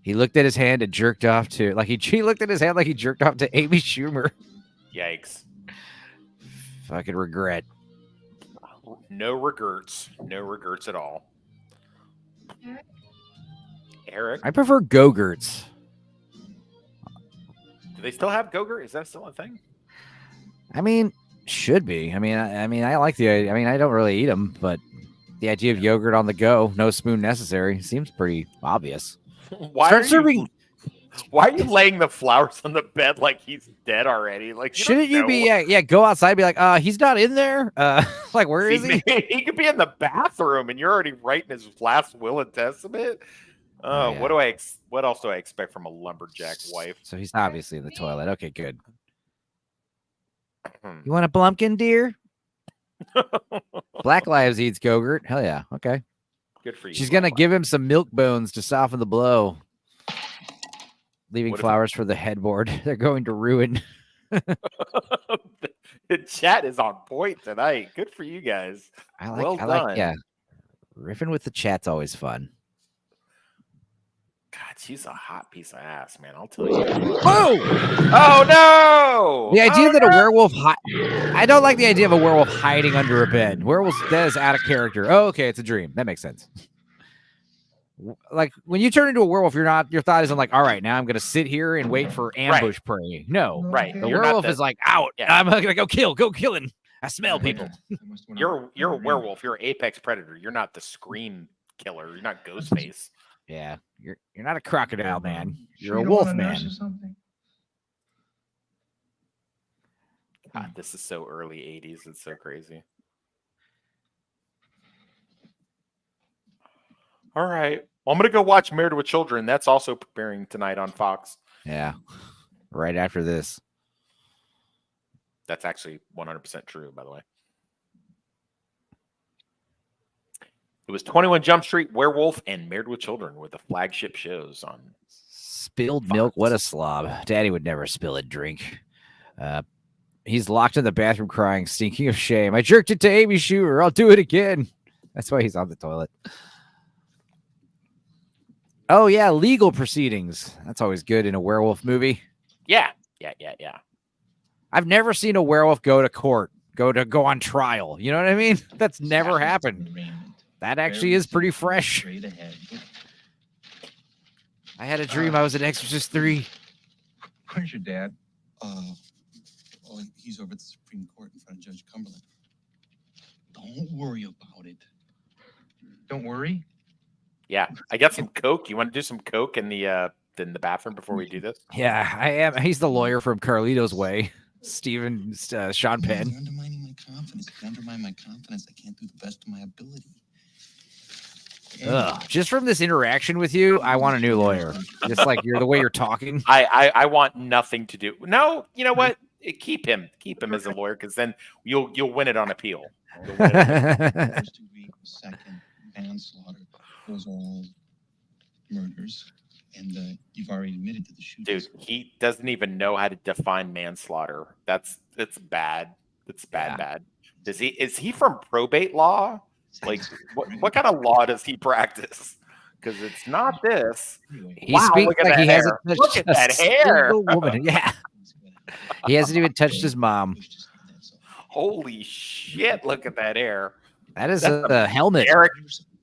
He looked at his hand and jerked off to he looked at his hand like he jerked off to Amy Schumer. Yikes. Fucking regret. No regrets. No regrets at all. Eric? I prefer Go-Gurts. Do they still have Go-Gurt? Is that still a thing? I mean, should be. I mean, I like I don't really eat them, but the idea of yogurt on the go, no spoon necessary, seems pretty obvious. Why are you laying the flowers on the bed like he's dead already? Like, shouldn't you be? Go outside and be like, he's not in there. Like, where is he? He could be in the bathroom, and you're already writing his last will and testament. Oh, yeah. What else do I expect from a lumberjack wife? So he's obviously in the toilet. Okay, good. You want a Blumpkin, dear? Black Lives eats Go-Gurt. Hell yeah. Okay. Good for you. She's gonna give him some milk bones to soften the blow. Leaving flowers for the headboard. They're going to ruin. The chat is on point tonight. Good for you guys. Well done. Yeah. Riffing with the chat's always fun. God, she's a hot piece of ass, man. I'll tell you. Whoa! Oh no! The idea that a werewolf I don't like the idea of a werewolf hiding under a bed. Werewolf, that is out of character. Oh, okay, it's a dream. That makes sense. Like when you turn into a werewolf, your thought isn't like, all right, now I'm gonna sit here and wait for ambush prey. No. Right. The werewolf is like out. Yeah. I'm gonna go killing. I smell people. You're a werewolf. You're an apex predator. You're not the scream killer. You're not Ghostface. Yeah. You're not a crocodile man. You're a wolf man. God, this is so early 80s. It's so crazy. All right. Well, I'm going to go watch Married with Children. That's also premiering tonight on Fox. Yeah. Right after this. That's actually 100% true, by the way. It was 21 Jump Street, Werewolf, and Married with Children were the flagship shows on Spilled Fox. milk. What a slob. Daddy would never spill a drink. He's locked in the bathroom crying, stinking of shame. I jerked it to Amy Schumer. I'll do it again. That's why he's on the toilet. Oh, yeah. Legal proceedings. That's always good in a werewolf movie. Yeah. I've never seen a werewolf go to court, go on trial. You know what I mean? That's never happened. That actually is pretty fresh. I had a dream I was in Exorcist 3. Where's your dad? Well, he's over at the Supreme Court in front of Judge Cumberland. Don't worry about it. Don't worry. Yeah. I got some Coke. You want to do some Coke in the bathroom before we do this? Yeah, I am. He's the lawyer from Carlito's Way. Sean Penn. You're undermining my confidence. If you undermine my confidence, I can't do the best of my ability. Ugh. Just from this interaction with you, I want a new lawyer. Just like the way you're talking. I want nothing to do. No, you know what? Keep him as a lawyer, because then you'll win it on appeal. First degree, second, manslaughter. Those are all murders. And you've already admitted to the shooting. Dude, he doesn't even know how to define manslaughter. It's bad. It's bad. Is he from probate law? Like, what kind of law does he practice? Because it's not this. He speaks look at like that he hair. hasn't touched Look at that a hair. single woman. Yeah. He hasn't even touched his mom. Holy shit! Look at that hair. That is a helmet.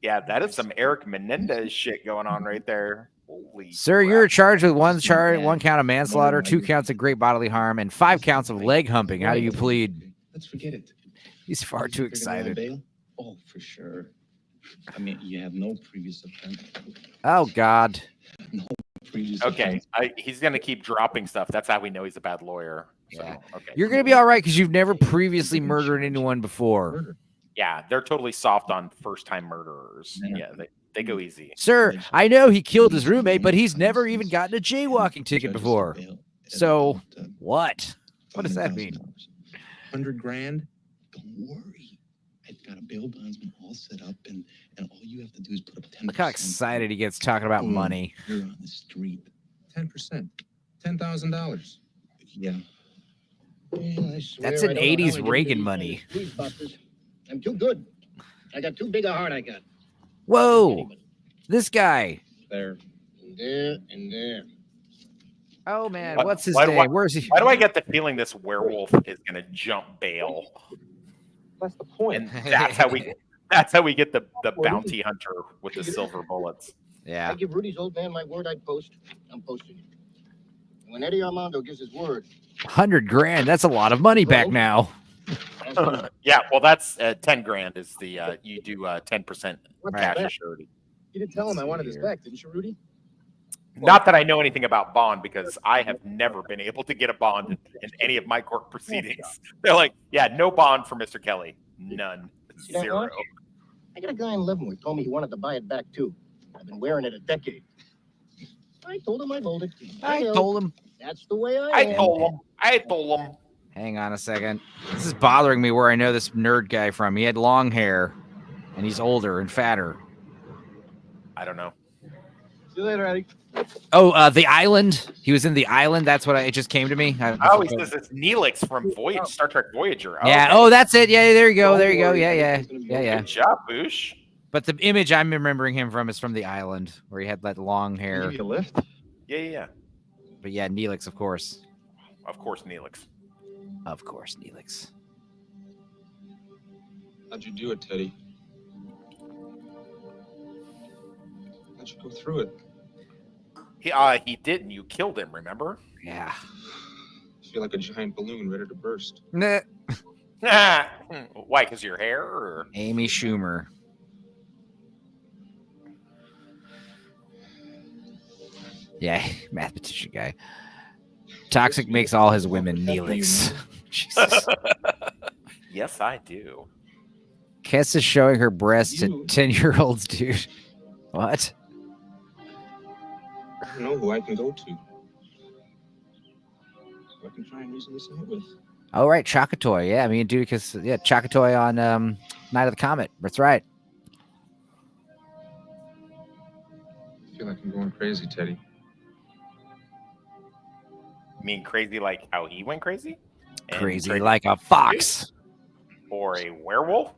Yeah, that is some Eric Menendez shit going on right there. Holy Sir, crap. you're charged with one count of manslaughter, 2 counts of great bodily harm, and 5 counts of leg humping. How do you plead? Let's forget it. He's far too excited. Bail? Oh, for sure. I mean, you have no previous offense. Oh, God. No previous Okay, offense. he's gonna keep dropping stuff. That's how we know he's a bad lawyer. So, Yeah. okay. You're going to be all right because you've never previously murdered anyone before. Yeah, they're totally soft on first-time murderers. Yeah, they go easy. Sir, I know he killed his roommate, but he's never even gotten a jaywalking ticket before. So, what? What does that mean? $100,000? Don't worry. I've got a bail bondsman all set up, and all you have to do is put up 10%. Look how excited he gets talking about money. You're on the street. 10%. $10,000. Yeah. That's an 80s Reagan money. I'm too good. I got too big a heart, I got. Whoa. This guy. There. And there, and there. Oh, man. Why- What's his why- name? why- Where's he? Why do I get the feeling this werewolf is gonna jump bail? That's the point. And that's how we get the bounty hunter with the silver bullets. Yeah. I give Rudy's old man my word I'd post. I'm posting it. And when Eddie Armando gives his word, $100,000. That's a lot of money back now. Yeah, well, that's 10 grand is the you do 10% What's cash that? as surety. you did tell him I wanted this back, didn't you, Rudy? Not that I know anything about bond, because I have never been able to get a bond in any of my court proceedings. They're like, yeah, no bond for Mr. Kelly. None. See that 0. watch? I got a guy in Leavenworth told me he wanted to buy it back too. I've been wearing it a decade. I told him I'd hold it. I told him. That's the way I I am. told him. Hang on a second. This is bothering me where I know this nerd guy from. He had long hair, and he's older and fatter. I don't know. See you later, Eddie. Oh, The Island. He was in The Island. That's what it just came to me. Oh, he says it's Neelix from Star Trek Voyager. Yeah. Okay. Oh, that's it. Yeah, there you go. There you go. Yeah. Good job, Boosh. But the image I'm remembering him from is from The Island, where he had that long hair. Give you a lift? Yeah. But yeah, Neelix, of course. Of course, Neelix. Of course, Neelix. How'd you do it, Teddy? How'd you go through it? He didn't. You killed him, remember? Yeah. I feel like a giant balloon ready to burst. Nah. Why? Because your hair? Or? Amy Schumer. Yeah, mathematician guy. Toxic makes all his women Neelix. Jesus. Yes, I do. Kess is showing her breasts to 10-year-olds, dude. What? I don't know who I can go to. Who I can try and reason this out with. Oh, right. Chakatoy. Yeah, me and Dudicus. Yeah, Chakatoy on Night of the Comet. That's right. I feel like I'm going crazy, Teddy. You mean crazy like how he went crazy? And Crazy like a fox. Or a werewolf?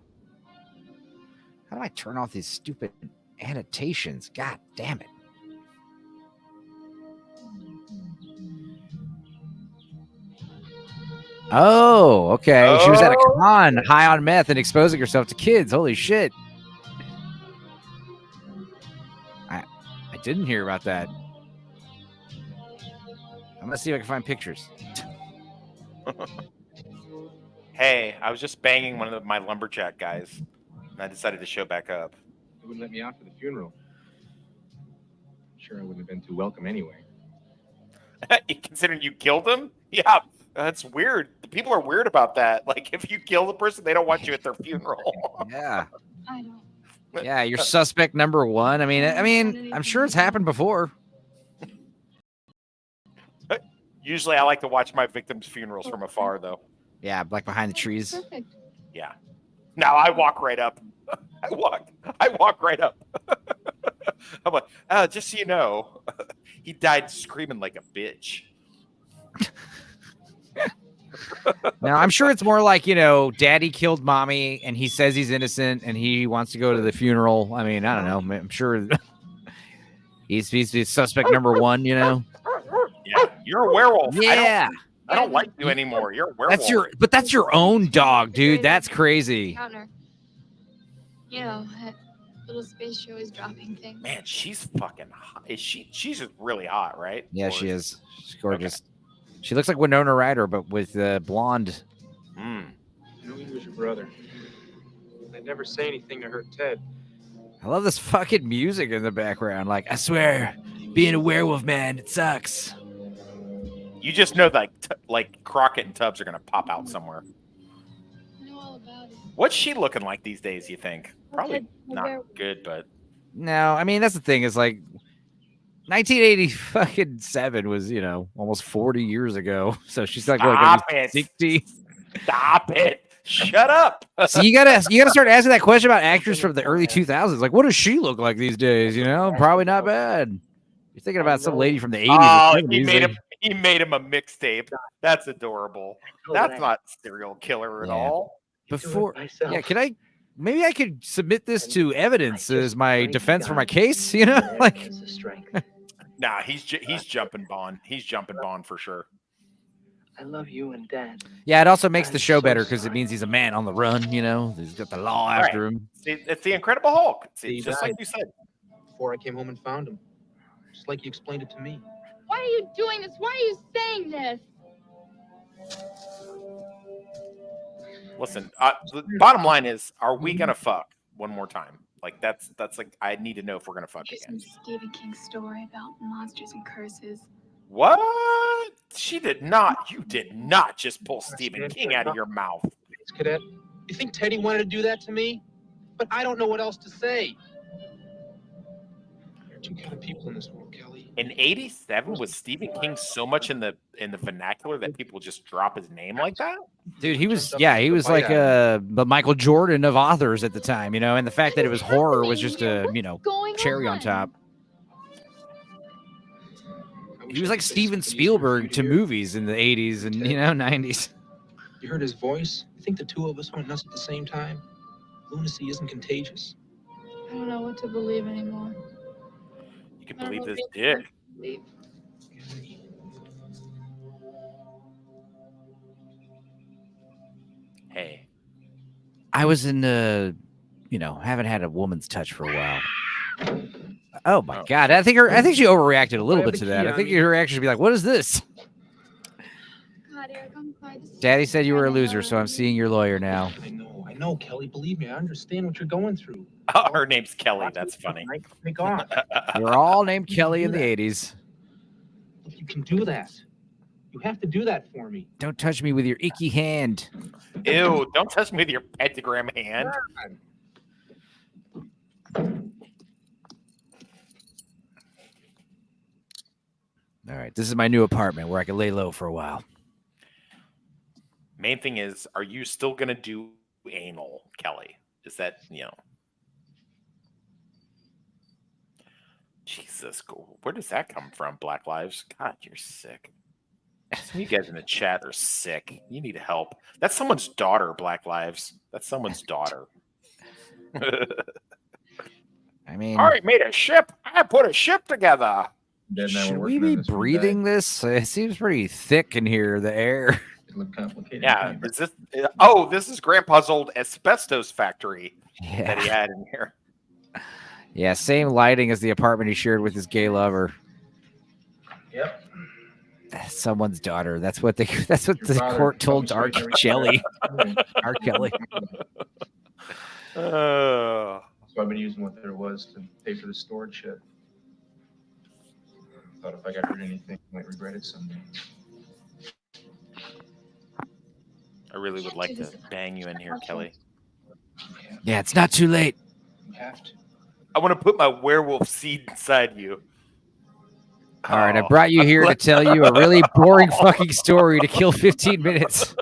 How do I turn off these stupid annotations? God damn it. Oh, okay. She was at a con, high on meth and exposing herself to kids. Holy shit. I didn't hear about that. I'm going to see if I can find pictures. Hey, I was just banging one of my lumberjack guys, and I decided to show back up. They wouldn't let me out for the funeral. Sure, I wouldn't have been too welcome anyway. Considering you killed him? Yeah, that's weird. The people are weird about that. Like, if you kill the person, they don't want you at their funeral. Yeah. I don't. Yeah, you're suspect number one. I mean, I'm sure it's happened before. Usually, I like to watch my victims' funerals from afar, though. Yeah, like behind the trees. Perfect. Yeah. Now I walk right up. I walk right up. I'm like, just so you know, he died screaming like a bitch. Now, I'm sure it's more like, daddy killed mommy and he says he's innocent and he wants to go to the funeral. I mean, I don't know. I'm sure he's suspect number one, Yeah, you're a werewolf. Yeah. I don't like you anymore. You're a werewolf. That's your own dog, dude. That's crazy. Counter. That little space show is dropping things. Man, she's fucking hot. She's just really hot, right? Yeah, she is. She's gorgeous. Okay. She looks like Winona Ryder, but with blonde. I knew he was your brother. I'd never say anything to hurt Ted. I love this fucking music in the background. Like, I swear, being a werewolf, man, it sucks. You just know that like Crockett and Tubbs are gonna pop out somewhere. I know all about it. What's she looking like these days, you think? Probably not good, but no, I mean that's the thing, is like 1987 was, almost 40 years ago. So she's like, Stop what, it. 60? Stop it. Shut up. So you gotta start asking that question about actors from the early 2000s. Like, what does she look like these days? Probably not bad. You're thinking about some lady from the 80s. Oh, he made him a mixtape. That's adorable. That's not serial killer at all. Before, maybe I could submit this to evidence as my defense for my case. Like. Nah, he's jumping Bond. He's jumping Bond for sure. I love you and Dad. Yeah, it also makes the show better because it means he's a man on the run. He's got the law after him. It's the Incredible Hulk. It's just like you said. Before I came home and found him, just like you explained it to me. Why are you doing this? Why are you saying this? Listen, the bottom line is, are we gonna fuck one more time? Like that's like, I need to know if we're gonna fuck again. Stephen King's story about monsters and curses. What? She did not. You did not just pull Stephen King out of your mouth. Cadet, you think Teddy wanted to do that to me? But I don't know what else to say. There are two kind of people in this world, Kelly. In '87, was Stephen King so much in the vernacular that people just drop his name like that? Dude, he was like the Michael Jordan of authors at the time, and the fact that it was horror was just a, cherry on top. He was like Steven Spielberg to movies in the 80s and, 90s. You heard his voice? You think the two of us went nuts at the same time? Lunacy isn't contagious. I don't know what to believe anymore. You can believe this dick. Hey. I was in haven't had a woman's touch for a while. Oh my God. I think she overreacted a little bit to that. I think her reaction should be like, what is this? God, Eric, I'm glad to see Daddy said you were a loser, so I'm seeing your lawyer now. I know, Kelly. Believe me, I understand what you're going through. Oh, her name's Kelly. That's funny. Take off. We're all named Kelly in the 80s. Look, you can do that. You have to do that for me. Don't touch me with your icky hand. Ew, don't touch me with your pentagram hand. All right, this is my new apartment where I can lay low for a while. Main thing is, are you still gonna do anal, Kelly? Is that Jesus, where does that come from? Black Lives? God, you're sick. Some of you guys in the chat are sick. You need help. That's someone's daughter, Black Lives. That's someone's daughter. I mean, all right, made a ship. I put a ship together. Should we be breathing this? It seems pretty thick in here, the air. It looked complicated. Yeah, is this? Oh, this is Grandpa's old asbestos factory that he had in here. Yeah, same lighting as the apartment he shared with his gay lover. Yep. Someone's daughter. That's what the court told R. Kelly. R. Kelly. So I've been using what there was to pay for the storage shed. Thought if I got rid of anything, I might regret it someday. I really would like to bang you in here, Kelly. Yeah, it's not too late. You have to. I want to put my werewolf seed inside you. All right, I brought you here to tell you a really boring fucking story to kill 15 minutes.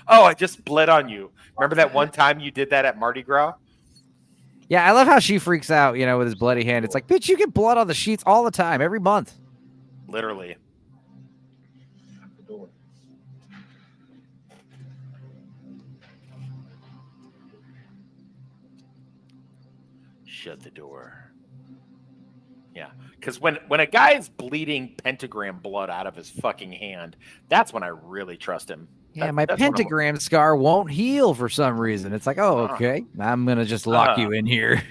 Oh, I just bled on you. Remember that one time you did that at Mardi Gras? Yeah, I love how she freaks out, with his bloody hand. It's like, bitch, you get blood on the sheets all the time, every month. Literally. The door. Shut the door. Yeah, because when a guy is bleeding pentagram blood out of his fucking hand, that's when I really trust him. Yeah, my pentagram scar won't heal for some reason. It's like, oh, okay, I'm gonna just lock you in here.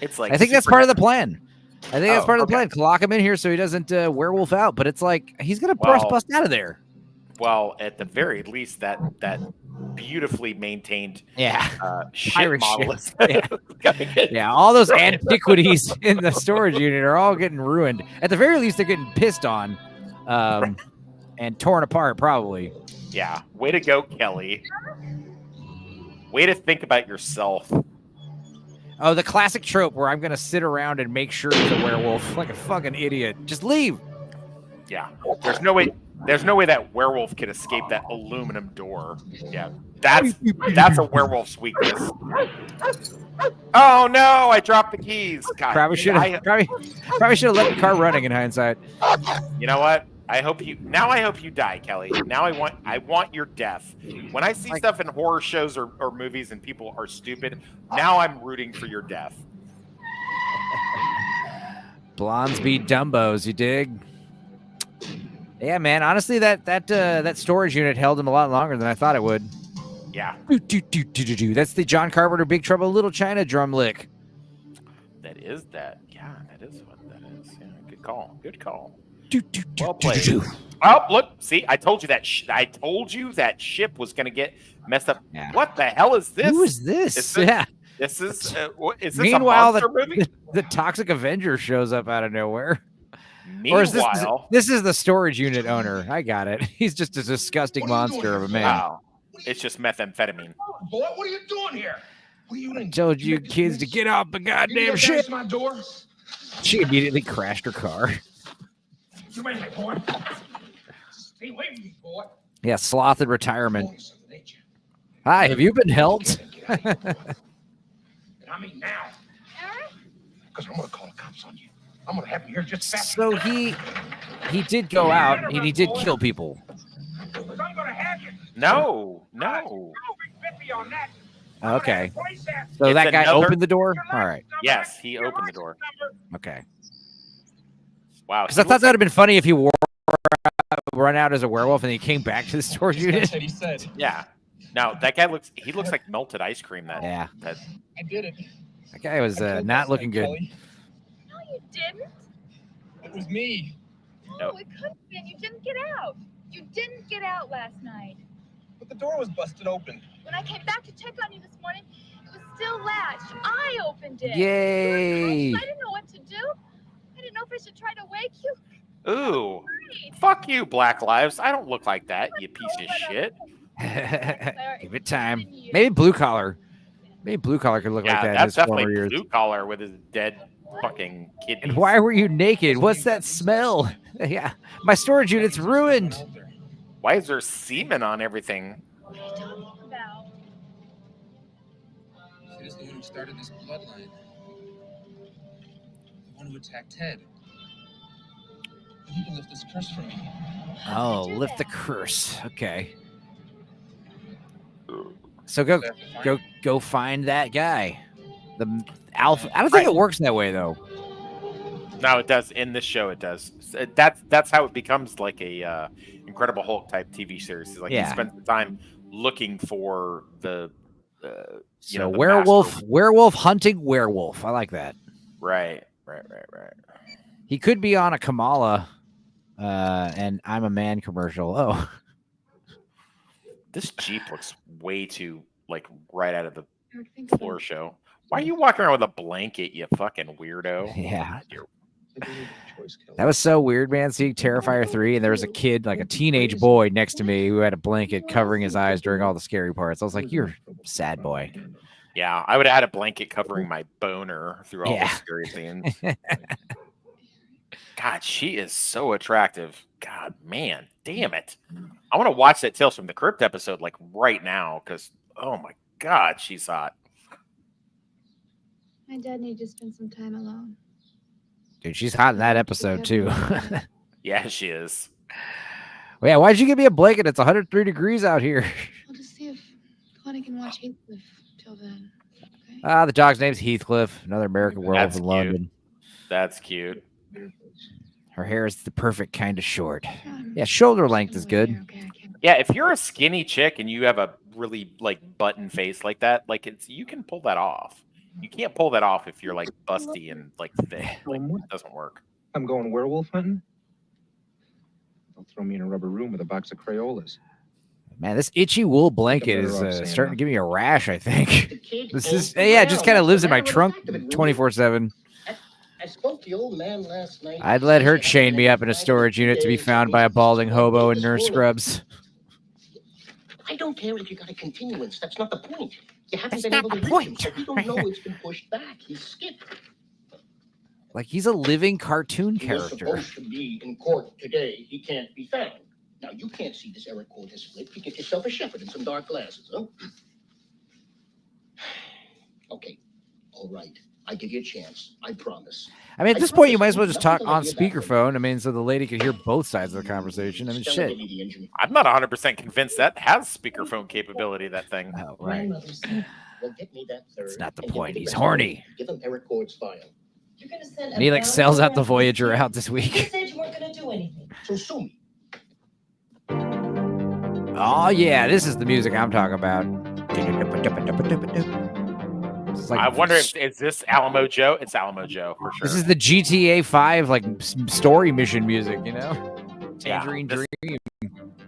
It's like I think that's part of the plan. I think that's part of the plan. Lock him in here so he doesn't werewolf out. But it's like he's gonna bust out of there. Well, at the very least, that beautifully maintained ship Irish model. shit. Yeah, all those antiquities in the storage unit are all getting ruined. At the very least, they're getting pissed on and torn apart, probably. Yeah, way to go, Kelly. Way to think about yourself. Oh, the classic trope where I'm gonna sit around and make sure he's a werewolf like a fucking idiot. Just leave. Yeah, there's no way that werewolf can escape that aluminum door. Yeah, that's a werewolf's weakness. Oh no, I dropped the keys. God, probably should have let the car running in hindsight. You know what? I hope you die, Kelly. Now I want your death. When I see stuff in horror shows or movies and people are stupid, now I'm rooting for your death. Blondes beat Dumbos, you dig? Yeah, man. Honestly, that storage unit held him a lot longer than I thought it would. Yeah. That's the John Carpenter Big Trouble in Little China drum lick. That is that. Yeah, that is what that is. Yeah, good call. Good call. Well played. Oh, look. See, I told you that. I told you that ship was going to get messed up. Yeah. What the hell is this? Who is this? Is this is meanwhile, a monster movie? The Toxic Avenger shows up out of nowhere. Meanwhile, or is this is the storage unit owner. I got it. He's just a disgusting monster of a man. Wow. It's just methamphetamine. Boy, what are you doing here? I told you kids to get off the goddamn shit. My door? She immediately crashed her car. You made me, boy. Stay away from me, boy. Yeah, sloth in retirement. Hi, have you been helped? I mean now. Because I'm going to call the cops on you. I'm going to have you here just fast. So he did go out and he did kill people. No. Okay. So that guy opened the door? All right. Yes, he opened the door. Okay. Wow. Because I thought that would have been funny if he run out as a werewolf and he came back to the storage unit. That's what he said. Yeah. Now that guy looks like melted ice cream. I did it. That guy was not looking good. No, you didn't. It was me. No, it couldn't have been. You didn't get out. You didn't get out last night. But the door was busted open. When I came back to check on you this morning, it was still latched. I opened it. Yay! I didn't know what to do. I didn't know if I should try to wake you. Ooh. Fuck you, Black Lives. I don't look like that, you piece of shit. Give it time. Maybe Blue Collar. Maybe Blue Collar could look like that in his former years. Blue Collar with his dead fucking kidneys. And why were you naked? What's that smell? Yeah, my storage unit's ruined. Why is there semen on everything? What are you talking about? She was the one who started this bloodline. The one who attacked Ted. You can lift this curse from me. Oh, lift the curse. Okay. So go find that guy. The alpha. I don't think it works that way though. No, it does. In this show, it does. That's how it becomes like a Incredible Hulk type TV series. It's like he spends the time looking for the werewolf hunting werewolf. I like that. Right. He could be on a Kamala and I'm a Man commercial. Oh, this Jeep looks way too like right out of the floor show. Why are you walking around with a blanket, you fucking weirdo? Yeah. That was so weird, man. Seeing Terrifier 3, and there was a kid, like a teenage boy next to me who had a blanket covering his eyes during all the scary parts. I was like, you're a sad boy. Yeah, I would have had a blanket covering my boner through all the scary scenes. God, she is so attractive. God, man, damn it. I want to watch that Tales from the Crypt episode like right now because, oh my God, she's hot. My dad needed to spend some time alone. Dude, she's hot in that episode too. Yeah, she is. Well, yeah, why'd you give me a blanket? It's 103 degrees out here. I'll just see if Connie can watch Heathcliff till then. The dog's name's Heathcliff, another American werewolf in London. That's cute. Her hair is the perfect kind of short. Yeah, shoulder length is good. Yeah, if you're a skinny chick and you have a really like button face like that, like you can pull that off. You can't pull that off if you're like busty and like thick. Like, it doesn't work. I'm going werewolf hunting. Don't throw me in a rubber room with a box of Crayolas. Man, this itchy wool blanket is starting to give me a rash, I think. This is, it just kind of lives in my trunk 24/7. I spoke to the old man last night. I'd let her chain me up in a storage unit to be found by a balding hobo in nurse scrubs. I don't care if you got a continuance. That's not the point. You haven't been able to reach him, so we don't know it's been pushed back. He's skipped. Like he's a living cartoon He was character. supposed to be in court today. He can't be found. Now, you can't see this Eric Cordes flip. You get yourself a shepherd and some dark glasses, huh? Okay. All right. I give you a chance. I promise. I mean, at this point, you might as well just talk on speakerphone. I mean, so the lady could hear both sides of the conversation. I mean, shit. I'm not 100% convinced that has speakerphone capability, that thing. Oh, right. Well, get me that third. That's not the and point. give me He's the horny. Give him Eric Cordes' file. You're gonna send And he like sells out the Voyager out this You week. said you weren't gonna do anything. So sue me. Oh, yeah. This is the music I'm talking about. It's like, I wonder if is this Alamo Joe? It's Alamo Joe for sure. this is the GTA 5 like story mission music, you know? Tangerine this, Dream.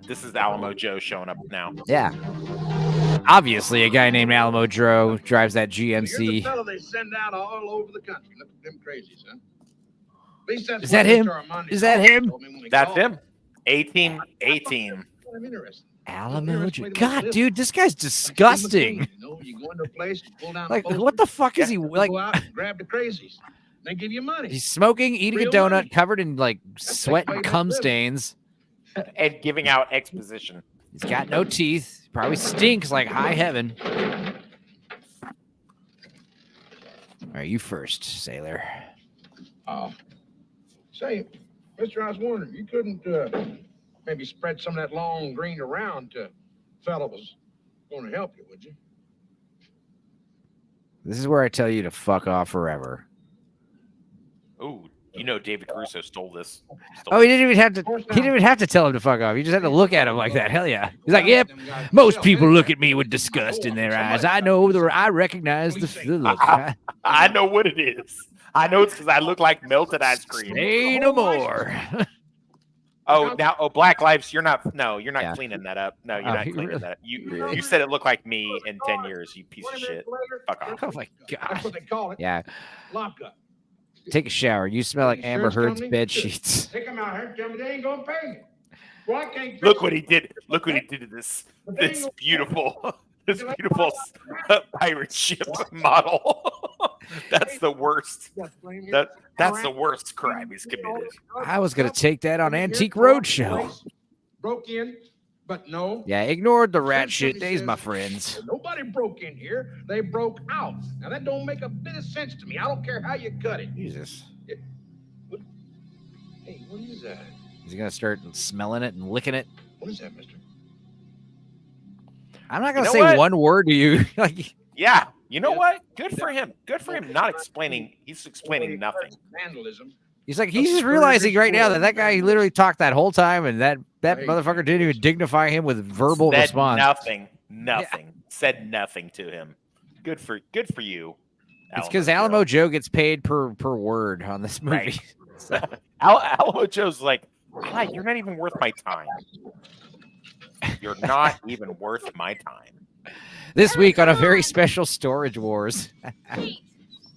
This is Alamo Joe showing up now. Yeah. Obviously, a guy named Alamo Joe drives that You're the GMC. fellow they send out all over the country. Look at them crazies, huh? At least that's Is what that him? Mr. Armani Is that told him? me when he That's called. him. 18. I'm interested. Alamo Joe. God, dude, this guy's disgusting. You know, you go into a place, you pull down Like, the what the fuck is he you like? go out and grab the crazies. They give you money. He's smoking, eating a Real donut, money. covered in like sweat the way and to cum live. stains. And giving out exposition. He's got no teeth. Probably stinks like high heaven. All right, you first, sailor. Say, mister, I was wondering, you couldn't maybe spread some of that long green around to fella was going to help you, would you? This is where I tell you to fuck off forever. Ooh, you know David Caruso stole this. Oh, he didn't even have to. He didn't even have to tell him to fuck off. He just had to look at him like that. Hell yeah. He's like, "Yep." Most people look at me with disgust in their eyes. I know I recognize the look. I know what it is. I know it's because I look like melted ice cream. Say no more. Black Lives. You're not Yeah. cleaning that up. No, you're Oh, not he cleaning really- that up. You said it looked like me in 10 years, you piece of shit. Fuck off. Oh my That's god. what they call it. Yeah. Lockup. Take a shower. You smell like Amber Insurance Heard's company? bed Sure. sheets. Take them out here and tell me they ain't going to pay me. Well, I can't fix Look what he it. did. Look what he did to this beautiful pirate ship model. That's the worst. That's the worst crime he's committed. I was gonna take that on Antique Roadshow. Broke in, but no. Yeah, ignored the rat shit days, my friends. Nobody broke in here. They broke out. Now that don't make a bit of sense to me. I don't care how you cut it. Jesus. Hey, what is that? Is he gonna start smelling it and licking it? What is that, mister? I'm not gonna You know say what? one word to you. Like, Yeah, you know what? Good for him. Good for him. Not explaining. He's explaining nothing. Vandalism. he's like, he's just realizing right now that guy he literally talked that whole time, and that motherfucker didn't even dignify him with verbal Said response. nothing. Nothing. Said nothing to him. Good for you. It's because Alamo Joe gets paid per word on this movie. Right. So, Alamo Joe's like, "Hi, you're not even worth my time. You're not even worth my time." this week on a very special Storage Wars. Wait,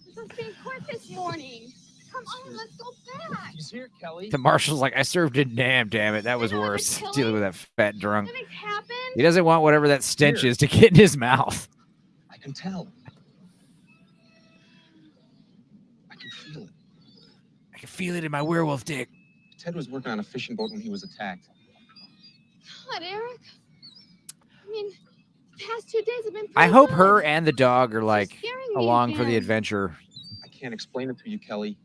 we're supposed to be in court this morning. Come on, let's go back. He's here, Kelly. The marshal's like, I served a damn it. That was worse. Dealing with that fat drunk. Nothing's happened. He doesn't want whatever that stench is to get in his mouth. I can tell. I can feel it. I can feel it in my werewolf dick. Ted was working on a fishing boat when he was attacked. God, Eric. I mean, the past 2 days have been I pretty hope good. her and the dog are like scaring me along for the again. adventure. I can't explain it to you, Kelly.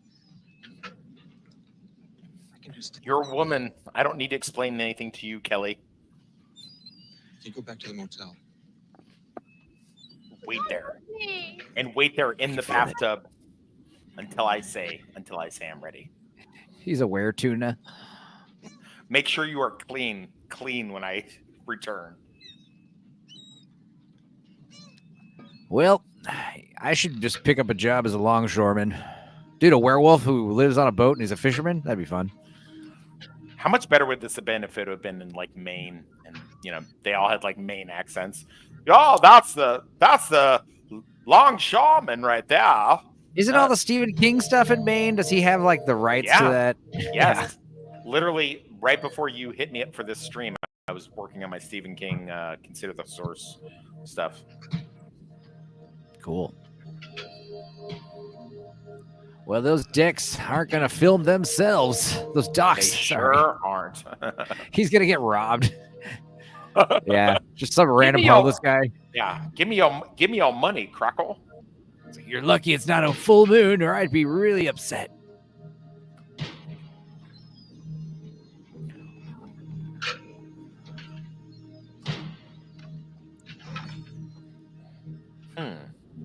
I can just. You're a woman. I don't need to explain anything to you, Kelly. You go back to the motel. Wait there. Hey. And wait there in the bathtub until I say I'm ready. He's a were-tuna. Make sure you are clean when I return. Well, I should just pick up a job as a longshoreman. Dude, a werewolf who lives on a boat and he's a fisherman? That'd be fun. How much better would this have been if it had been in like Maine and they all had like Maine accents? Oh, that's the longshoreman right there. Isn't all the Stephen King stuff in Maine? Does he have like the rights to that? Yes. Literally right before you hit me up for this stream, I was working on my Stephen King Consider the Source stuff. Cool. Well, those dicks aren't going to film themselves. Those docs. They Sorry. sure aren't. He's going to get robbed. Yeah. Just some random me your- homeless guy. Yeah. Give me your money, Crackle. It's like, you're lucky it's not a full moon or I'd be really upset.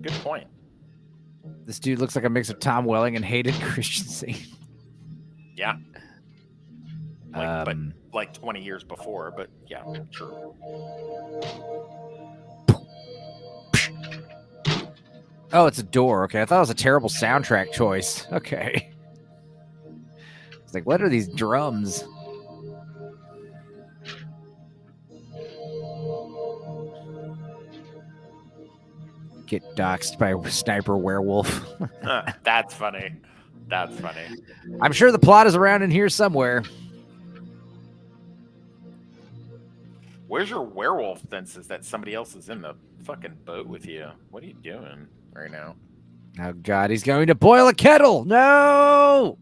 Good point. This dude looks like a mix of Tom Welling and Hayden Christensen. Yeah. But like 20 years before, but yeah, sure. Oh, it's a door. Okay, I thought it was a terrible soundtrack choice. Okay. It's like, what are these drums? Get doxxed by a sniper werewolf. That's funny. That's funny. I'm sure the plot is around in here somewhere. Where's your werewolf senses that somebody else is in the fucking boat with you? What are you doing right now? Oh, God, he's going to boil a kettle. No!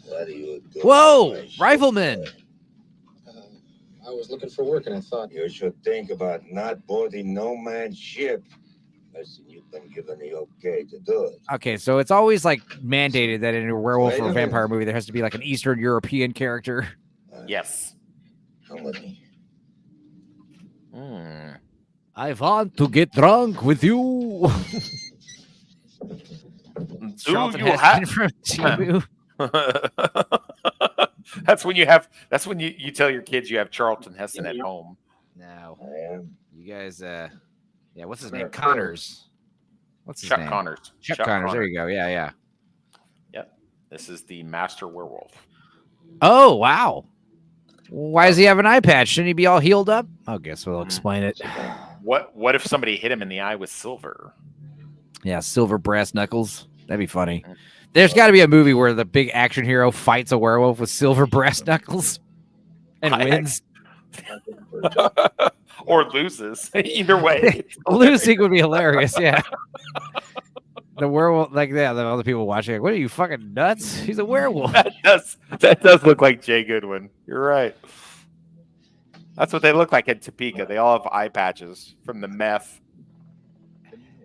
What are you doing? Whoa, rifleman. I was looking for work and I thought. You should think about not boarding no man's ship unless you've been given the okay to do it. Okay, so it's always like mandated that in a werewolf Wait or a a minute. vampire movie, there has to be like an Eastern European character. Yes. Come with me. I want to get drunk with you. Charlton you Heston have- from Timu. That's when you tell your kids you have Charlton Heston at home. No. I am. You guys, yeah, what's his name? Connors. What's his Chuck name? Connors. Chuck Connors. There you go. Yeah, yeah. Yep. This is the master werewolf. Oh, wow. Why does he have an eye patch? Shouldn't he be all healed up? I guess we'll explain it. What if somebody hit him in the eye with silver? Yeah, silver brass knuckles. That'd be funny. There's got to be a movie where the big action hero fights a werewolf with silver brass knuckles and wins. Or loses. Either way. Losing would be hilarious. Yeah. The werewolf, like the other people watching, like, what are you fucking nuts? He's a werewolf. That does look like Jay Goodwin. You're right. That's what they look like in Topeka. They all have eye patches from the meth.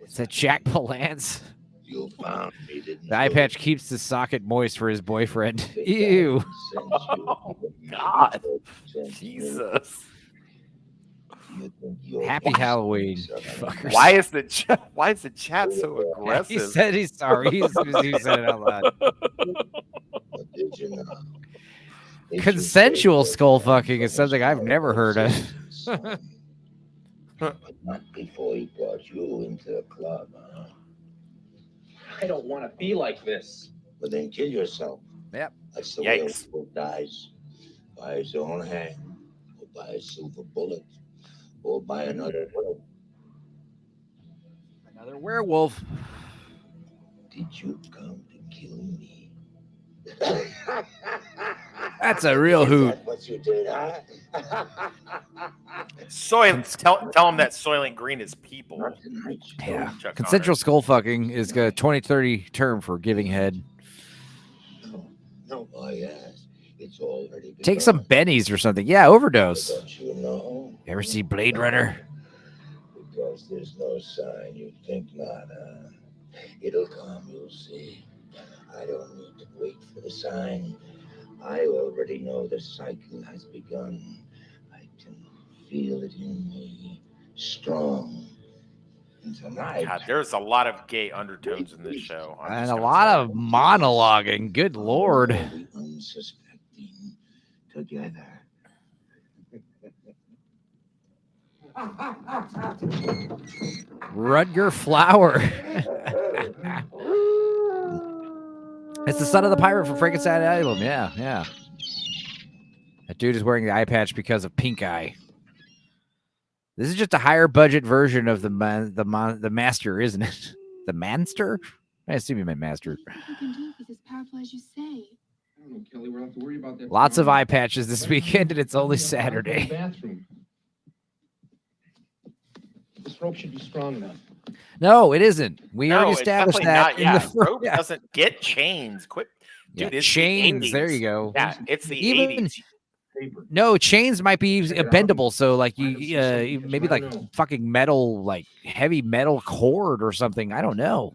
It's a Jack Palance. You found me, didn't The eye patch keeps the socket moist for his boyfriend. Ew. Oh, God. Jesus. Happy Halloween, fuckers. Why is the chat so aggressive? He said he's sorry. He said it out loud. Consensual skull fucking is something I've never heard of. But not before he brought you into the club, huh? I don't want to be like this. But then kill yourself. Yep. That's the way a werewolf dies. By his own hand, or by a silver bullet, or by another werewolf. Another werewolf. Did you come to kill me? That's a real hoot. What you did, huh? Tell him that Soylent Green is people. Yeah. Chuck Consensual skull fucking is a 2030 term for giving head. No, yes. It's already been Take some bennies or something. Yeah, overdose. Don't you know? You ever see Blade Runner? Because there's no sign you think not, huh? It'll come, you'll see. I don't need to wait for the sign. I already know the cycle has begun. I can feel it in me, strong. And tonight, God, there's a lot of gay undertones in this show. And a lot of monologuing. Good Lord. unsuspecting together. Rutger Flower. It's the son of the pirate from Frankenstein album. Yeah, yeah. That dude is wearing the eye patch because of pink eye. This is just a higher budget version of the master, isn't it? The manster? I assume you meant master. You can do if he's as powerful as you say. I don't know, Kelly. We'll have to worry about that. Lots of eye patches this weekend, and it's only Saturday. Bathroom. This rope should be strong enough. No, it isn't. We No, already it's established definitely that. not. Yeah, rope doesn't get chains. Quit, dude. Yeah, It's chains. The 80s. There you go. Yeah, it's the Even 80s. no chains might be bendable, so like you maybe like fucking metal, like heavy metal cord or something. I don't know.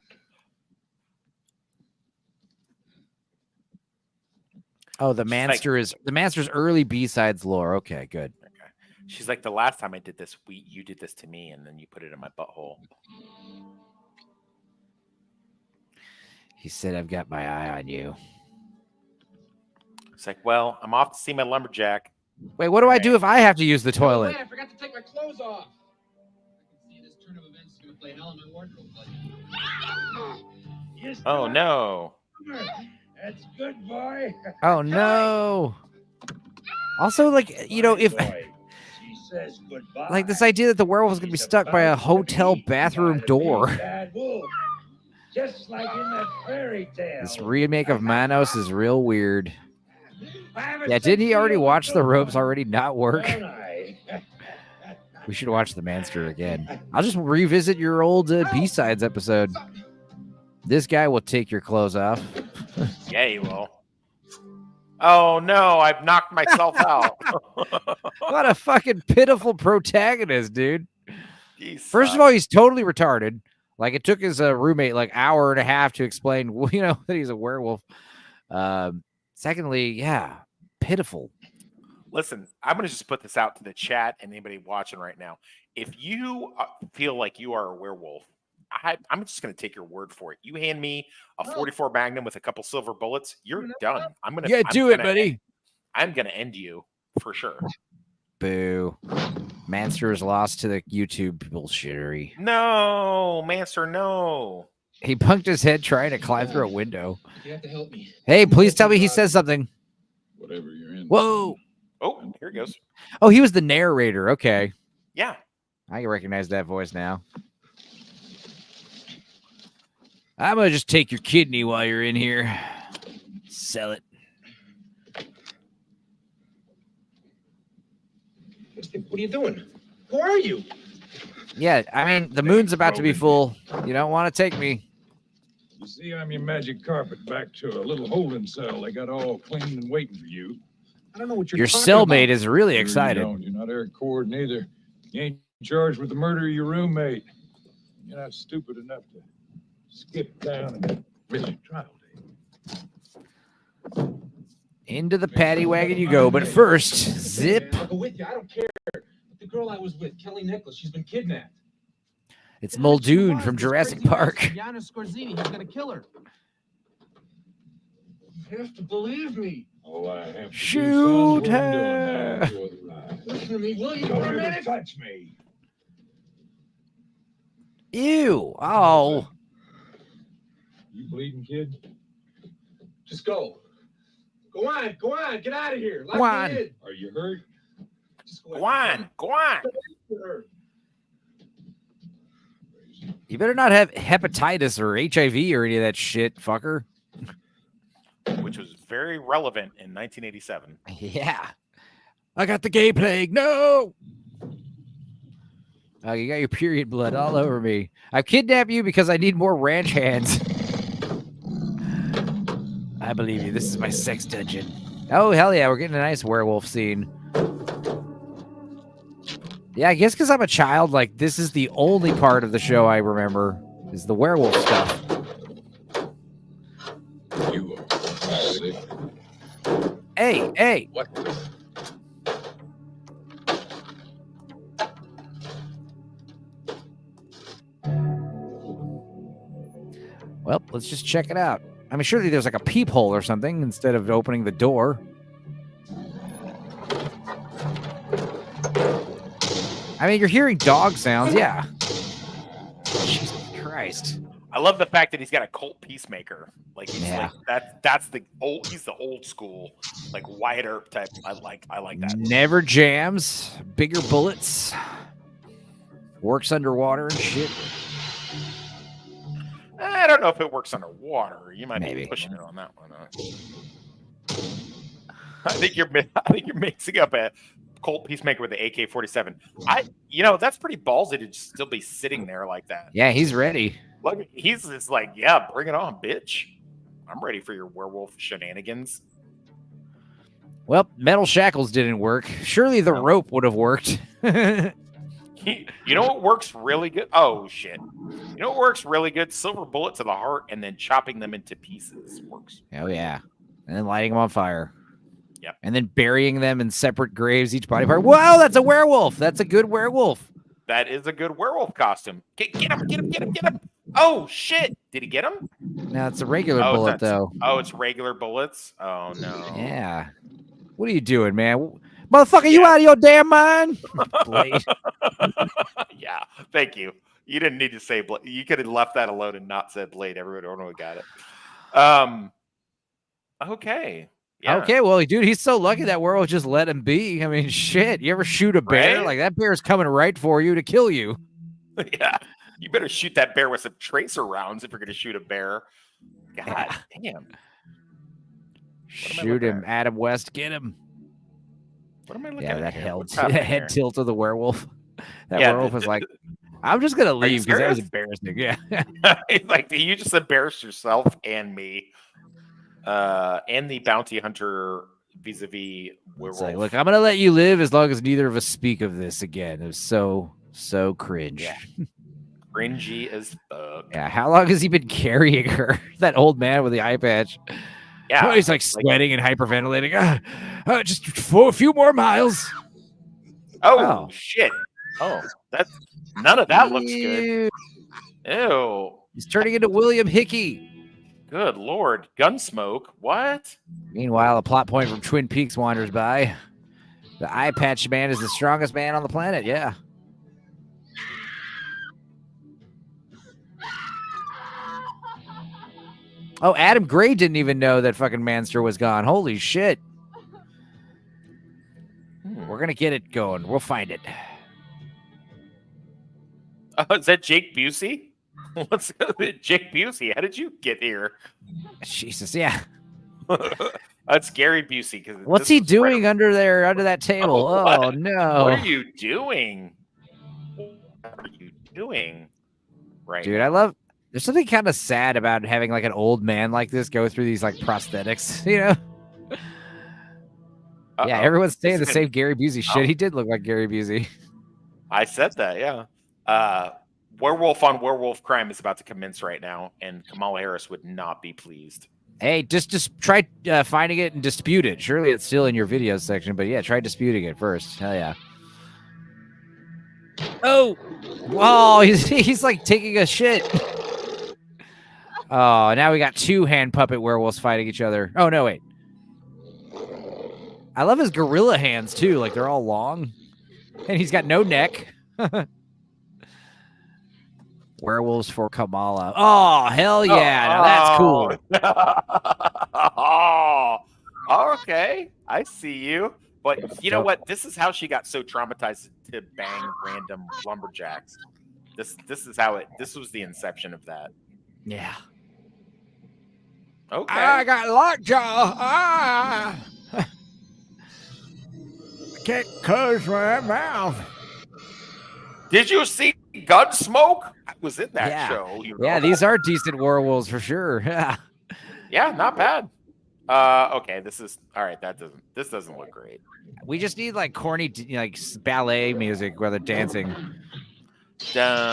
Oh, the master's early B-sides lore. Okay, good. Okay. She's like, the last time I did this, you did this to me, and then you put it in my butthole. He said, "I've got my eye on you." It's like, well, I'm off to see my lumberjack. Wait, what do I do if I have to use the toilet? I forgot to take my clothes off. I can see this turn of events is going to play hell in my wardrobe. Oh no! That's good, boy. Oh no! Also, like if She says goodbye. like this idea that the werewolf is gonna be stuck by a hotel bathroom door. Bad wolf. Just like in that fairy tale. This remake of Manos is real weird. Yeah, didn't he already watch the ropes already not work? We should watch the Manster again. I'll just revisit your old B-sides episode. This guy will take your clothes off. Yeah, he will. Oh no, I've knocked myself out. What a fucking pitiful protagonist, dude. Jeez, First of all, he's totally retarded. Like, it took his roommate like hour and a half to explain, that he's a werewolf. Secondly, yeah, pitiful. Listen, I'm going to just put this out to the chat and anybody watching right now. If you feel like you are a werewolf, I'm just going to take your word for it. You hand me a 44 Magnum with a couple silver bullets, you're done. Do it, buddy. I'm going to end you for sure. Boo. Manster is lost to the YouTube bullshittery. No, Manster, no. He bunked his head trying to climb through a window. You have to help me. Hey, please tell me he says something. Whatever you're in. Whoa. Oh, here it goes. Oh, he was the narrator. Okay. Yeah. I can recognize that voice now. I'm going to just take your kidney while you're in here. Sell it. What are you doing? Who are you? Yeah, I mean, the moon's about to be full. You don't want to take me. You see, I'm your magic carpet back to a little holding cell. They got all clean and waiting for you. I don't know what you're Your talking cellmate about. is really Sure excited. You don't. You're not Eric Cord neither. You ain't charged with the murder of your roommate. You're not stupid enough to skip down and risk your trial date. Into the paddy wagon you go, but first, zip. I'll go with you. I don't care. But the girl I was with, Kelly Nicholas, she's been kidnapped. It's Muldoon from Jurassic Park. Janusz Scorzini, he's gonna kill her. You have to believe me. All I have to Shoot do, her. son, is enjoy the ride. Listen to me, will you? Don't For a ever minute? touch me. Ew. Oh. You bleeding, kid? Just go. Go on, get out of here. Lock Go on. me in. Are you hurt? Just Go on. You better not have hepatitis or HIV or any of that shit, fucker. Which was very relevant in 1987. Yeah. I got the gay plague. No. Oh, you got your period blood all over me. I've kidnapped you because I need more ranch hands. I believe you. This is my sex dungeon. Oh, hell yeah. We're getting a nice werewolf scene. Yeah, I guess because I'm a child, like, this is the only part of the show I remember is the werewolf stuff. You are sick. Hey. What? Well, let's just check it out. I mean, surely there's like a peephole or something instead of opening the door. I mean, you're hearing dog sounds, yeah. Jesus Christ. I love the fact that he's got a cult peacemaker. Like he's Yeah. like that's the old. He's the old school, like Wyatt Earp type. I like that. Never jams, bigger bullets, works underwater and shit. I don't know if it works underwater. You might Maybe. be pushing it on that one. I think you're mixing up a Colt Peacemaker with the AK-47. That's pretty ballsy to just still be sitting there like that. Yeah, he's ready. Look, he's just like, yeah, bring it on, bitch. I'm ready for your werewolf shenanigans. Well, metal shackles didn't work. Surely the rope would have worked. You know what works really good? Oh, shit. You know what works really good? Silver bullet to the heart and then chopping them into pieces works. Oh, yeah. And then lighting them on fire. Yep. And then burying them in separate graves, each body part. Wow, that's a werewolf. That's a good werewolf. That is a good werewolf costume. Get him. Oh, shit. Did he get him? No, it's a regular bullet, though. Oh, it's regular bullets? Oh, no. Yeah. What are you doing, man? Motherfucker, you out of your damn mind? Blade. Yeah, thank you. You didn't need to say Blade. You could have left that alone and not said Blade. Everyone would have got it. Okay. Yeah. Okay, well, dude, he's so lucky that werewolf just let him be. I mean, shit. You ever shoot a bear? Right? Like, that bear's coming right for you to kill you. Yeah. You better shoot that bear with some tracer rounds if you're going to shoot a bear. God damn. Shoot him, Adam West. Get him. What am I looking Yeah, at? that here? head, What's happening head here? tilt of the werewolf. That Yeah, werewolf was like, I'm just going to Are you leave because that was serious? embarrassing. Yeah. Like, you just embarrassed yourself and me. And the bounty hunter vis-a-vis werewolf. It's like, look, I'm going to let you live as long as neither of us speak of this again. It was so cringe. Yeah. Cringy as fuck. Yeah, how long has he been carrying her? That old man with the eye patch. Yeah, Oh, he's like sweating and hyperventilating. Just a few more miles. Oh, shit. Oh, that's none of that looks good. Ew. He's turning into William Hickey. Good Lord. Gunsmoke. What? Meanwhile, a plot point from Twin Peaks wanders by. The eye patch man is the strongest man on the planet. Yeah. Oh, Adam Gray didn't even know that fucking Manster was gone. Holy shit. We're going to get it going. We'll find it. Is that Jake Busey? What's Jake Busey? How did you get here? Jesus, yeah. That's Gary Busey. What's he doing under that table? Oh, no. What are you doing? What are you doing? Right. Dude, I love There's something kind of sad about having like an old man like this go through these like prosthetics, you know? Yeah, everyone's saying the same Gary Busey shit. He did look like Gary Busey. I said that, yeah. Werewolf on Werewolf crime is about to commence right now, and Kamala Harris would not be pleased. Hey, just try finding it and dispute it. Surely it's still in your videos section, but yeah, try disputing it first. Hell yeah. Oh, whoa, he's like taking a shit. Oh, now we got two hand puppet werewolves fighting each other. Oh, no, wait. I love his gorilla hands, too. Like, they're all long. And he's got no neck. Werewolves for Kamala. Oh, hell yeah. Now that's cool. Oh, okay. I see you. But you know what? This is how she got so traumatized to bang random lumberjacks. This was the inception of that. Yeah. Okay. I got lockjaw. I can't close my mouth. Did you see Gunsmoke? I was in that show. Yeah, these are decent werewolves for sure. Yeah. Yeah, not bad. Okay, this is all right. This doesn't look great. We just need like corny like ballet music where they're dancing. Kelly,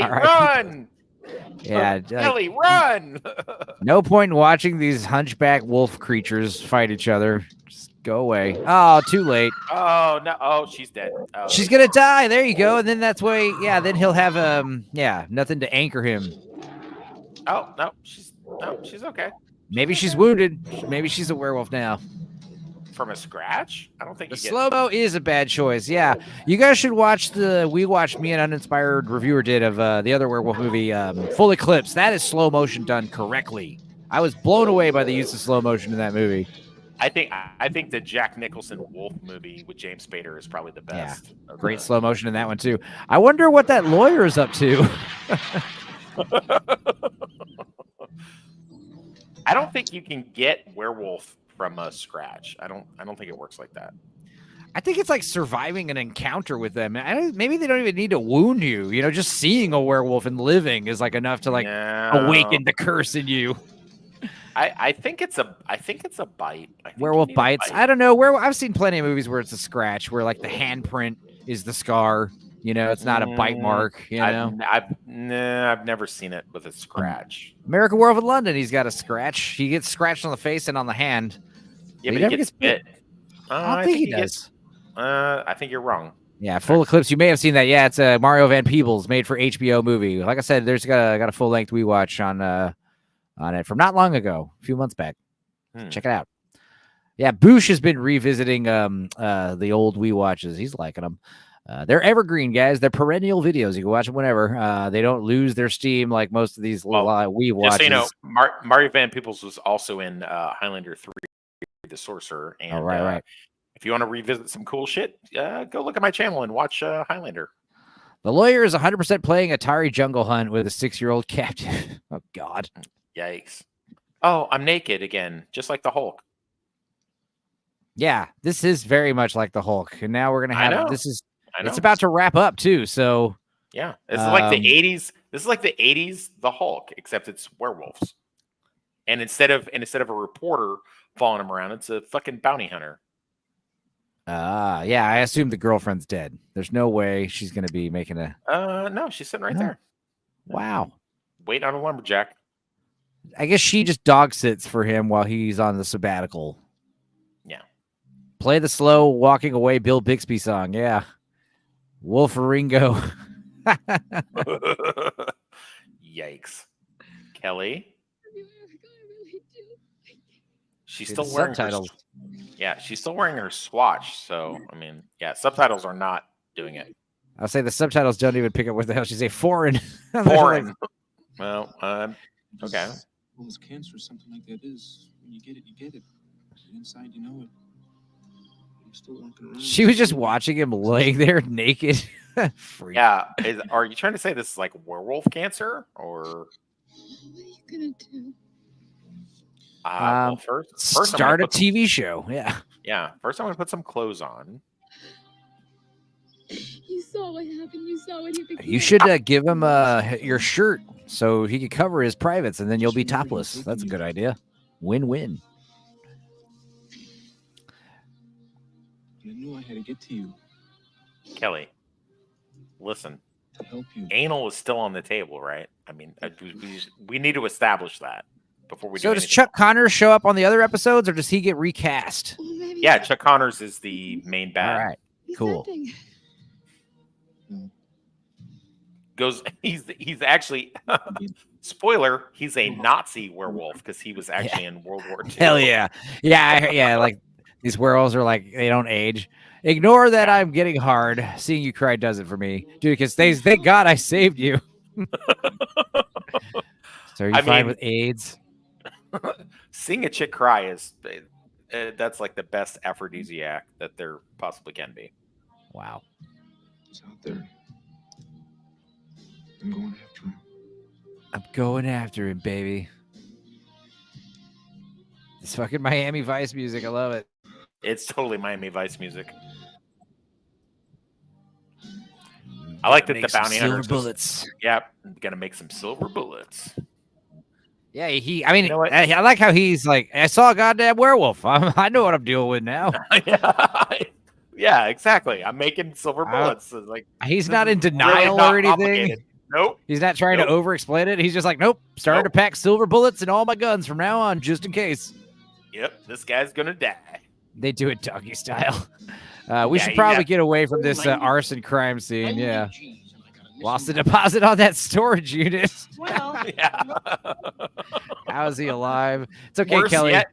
run! Yeah, Kelly, run! No point in watching these hunchback wolf creatures fight each other. Just go away. Oh, too late. Oh no! Oh, she's dead. Oh. She's gonna die. There you go. And then that's why. Yeah. Then he'll have nothing to anchor him. Oh no, she's okay. Maybe she's wounded. Maybe she's a werewolf now. From a scratch? I don't think the slow-mo is a bad choice. Yeah, you guys should watch me and Uninspired Reviewer did of the other werewolf movie, Full Eclipse. That is slow motion done correctly. I was blown away by the use of slow motion in that movie. I think the Jack Nicholson Wolf movie with James Spader is probably the best. Yeah, great slow motion in that one too. I wonder what that lawyer is up to. I don't think you can get werewolf from a scratch. I don't think it works like that. I think it's like surviving an encounter with them. Maybe they don't even need to wound you. You know, just seeing a werewolf and living is like enough to like awaken the curse in you. I think it's a bite. Werewolf bites. I don't know. I've seen plenty of movies where it's a scratch, where like the handprint is the scar. You know, it's not a bite mark. You know, I've never seen it with a scratch. American Werewolf in London, he's got a scratch. He gets scratched on the face and on the hand. Yeah, but he gets bit. I don't think he does. I think you're wrong. Yeah, Full Eclipse. You may have seen that. Yeah, it's a Mario Van Peebles made for HBO movie. Like I said, there's got a full length we watch on it from not long ago, a few months back. Check it out. Yeah, Boosh has been revisiting the old Wii watches. He's liking them. They're evergreen, guys. They're perennial videos. You can watch them whenever. They don't lose their steam like most of these Wii watches. Just so you know, Mario Van Peebles was also in Highlander 3, The Sorcerer. And right. If you want to revisit some cool shit, go look at my channel and watch Highlander. The lawyer is 100% playing Atari Jungle Hunt with a 6-year-old captive. Oh, God. Yikes. Oh, I'm naked again, just like the Hulk. Yeah, this is very much like the Hulk. And now we're going to have it's about to wrap up, too. So, yeah, this is like the 80s. This is like the 80s, the Hulk, except it's werewolves. And instead of a reporter following him around, it's a fucking bounty hunter. Yeah, I assume the girlfriend's dead. There's no way she's going to be making a... No, she's sitting right there. Wow. Waiting on a lumberjack. I guess she just dog sits for him while he's on the sabbatical. Yeah. Play the slow walking away Bill Bixby song. Yeah. Wolferingo. Yikes. Kelly? She's Dude, still wearing subtitles. She's still wearing her swatch. So, I mean, yeah, subtitles are not doing it. I'll say the subtitles don't even pick up what the hell she's saying. Foreign. Foreign. Well, okay. Almost cancer or something like that is. When you get it, you get it. Inside, you know it. I'm still walking around. She was just watching him laying there naked. Freak. Yeah. Are you trying to say this is like werewolf cancer or? What are you gonna do? Well, first start a TV show. Yeah. Yeah. First, I'm going to put some clothes on. You saw what happened. You saw what he became. You should give him your shirt so he could cover his privates, and then you'll be topless. That's a good idea. Win-win. I knew I had to get to you. Kelly, listen. To help you. Anal is still on the table, right? I mean, we need to establish that before we do So does anything. Chuck Connors show up on the other episodes, or does he get recast? Yeah, Chuck Connors is the main bad. All right, cool. He's actually spoiler, he's a Nazi werewolf because he was actually in World War II. Hell yeah. Yeah, like these werewolves are like, they don't age. Ignore that I'm getting hard. Seeing you cry does it for me. Dude, because thank God I saved you. So are you fine with AIDS? Seeing a chick cry is that's like the best aphrodisiac that there possibly can be. Wow. It's out there. I'm going after him. I'm going after him, baby. It's fucking Miami Vice music. I love it. It's totally Miami Vice music. I like that the bounty hunter bullets. Yep, gonna make some silver bullets. Yeah, I like how he's like, I saw a goddamn werewolf. I know what I'm dealing with now. Yeah, exactly. I'm making silver bullets. Like he's not in denial or anything. Nope. He's not trying to over-explain it. He's just like, nope. Starting to pack silver bullets in all my guns from now on, just in case. Yep, this guy's gonna die. They do it doggy style. We should probably get away from this arson crime scene. Yeah. Lost the deposit on that storage unit. Well, yeah. How is he alive? It's okay, Worse Kelly. Yet.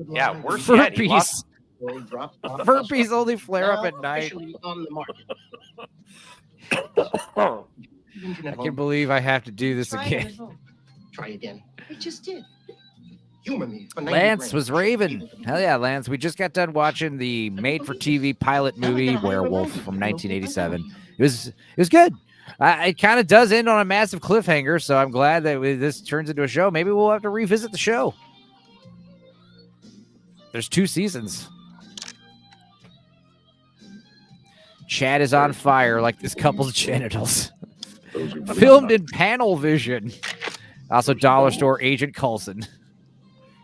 Yeah, worse yet. He lost... Burpees only flare up at night. On the market. I can't believe I have to do this again. Try again. we just did. Humor me for 90 Lance grand. was raving. Hell yeah, Lance. We just got done watching the made-for-TV pilot movie Werewolf from 1987. It was good. It kind of does end on a massive cliffhanger, so I'm glad that this turns into a show. Maybe we'll have to revisit the show. There's 2 seasons. Chad is on fire like this couple's genitals. Filmed in panel vision. Also, Dollar Store Agent Coulson.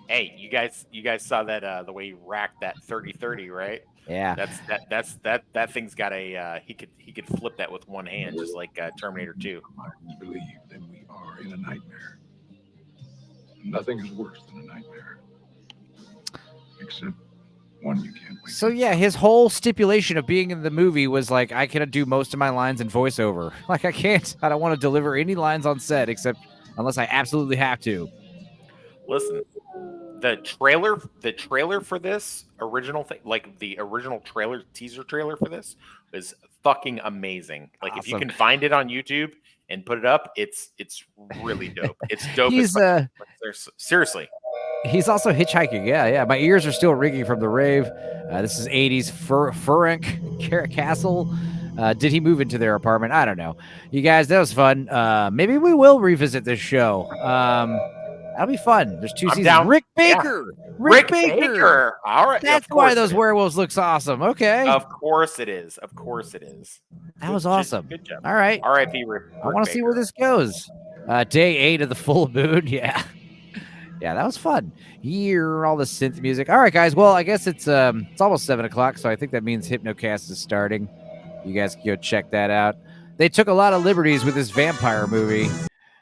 Hey, you guys saw that the way he racked that 30-30, right? Yeah. That thing's got a he could flip that with one hand, just like Terminator 2. I believe that we are in a nightmare. Nothing is worse than a nightmare. Except one you can't wait. So yeah, his whole stipulation of being in the movie was like, I can do most of my lines in voiceover. Like I don't want to deliver any lines on set except unless I absolutely have to. Listen, the trailer for this original thing, like the original teaser trailer for this, is fucking amazing. Like if you can find it on YouTube and put it up, it's really dope. It's dope. Seriously. He's also hitchhiking. Yeah. My ears are still ringing from the rave. This is 80s Ferenc Castle. Did he move into their apartment? I don't know. You guys, that was fun. Maybe we will revisit this show. That'll be fun. There's 2 seasons. Down. Rick Baker. Yeah. Rick Baker. All right. That's why those werewolves looks awesome. Okay. Of course it is. That was awesome. Good job. All right. R.I.P. Rick. I want to see where this goes. Day 8 of the full moon. Yeah. Yeah, that was fun. Hear all the synth music. All right, guys. Well, I guess it's almost 7 o'clock, so I think that means Hypnocast is starting. You guys can go check that out. They took a lot of liberties with this vampire movie.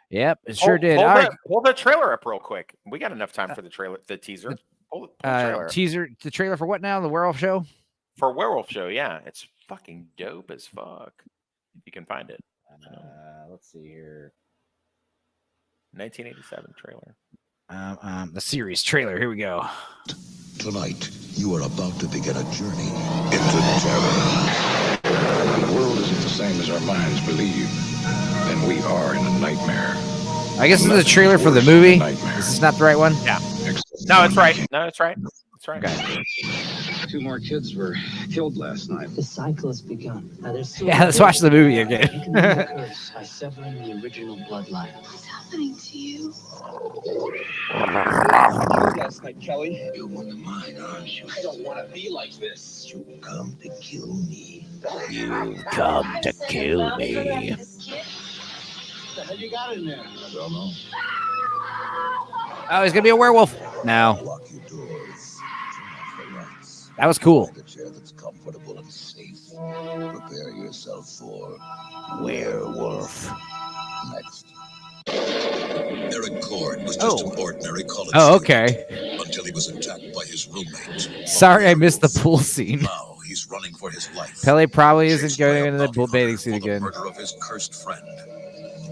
Yep, it sure did. All right. Pull the trailer up real quick. We got enough time for the trailer, the teaser. Pull the trailer. The trailer for what now? The Werewolf show? For Werewolf show, yeah. It's fucking dope as fuck. If you can find it. Let's see here. 1987 trailer. The series trailer. Here we go. Tonight, you are about to begin a journey into terror. The world isn't the same as our minds believe. Then we are in a nightmare. I guess this is a trailer for the movie. This is not the right one. Yeah. No, it's right. That's right. Okay. 2 more kids were killed last night. The cycle has begun. Now, there's still Yeah, let's watch the movie again. You can end the curse by severing the original bloodline. What's happening to you? Last night, Kelly. You're one of mine, aren't you? I don't want to be like this. You come to kill me. You come to kill me. What the hell you got in there? I don't know. Oh, he's gonna be a werewolf. No. Lock your doors. Turn off the lights. That was cool. Find a chair that's comfortable and safe. Prepare yourself for werewolf. Next. Eric Cord was just an ordinary college Oh, student okay. until he was attacked by his roommate. Sorry, I missed the pool scene. Now he's running for his life. Pele probably isn't going into the bathing suit again. Murder of his cursed friend.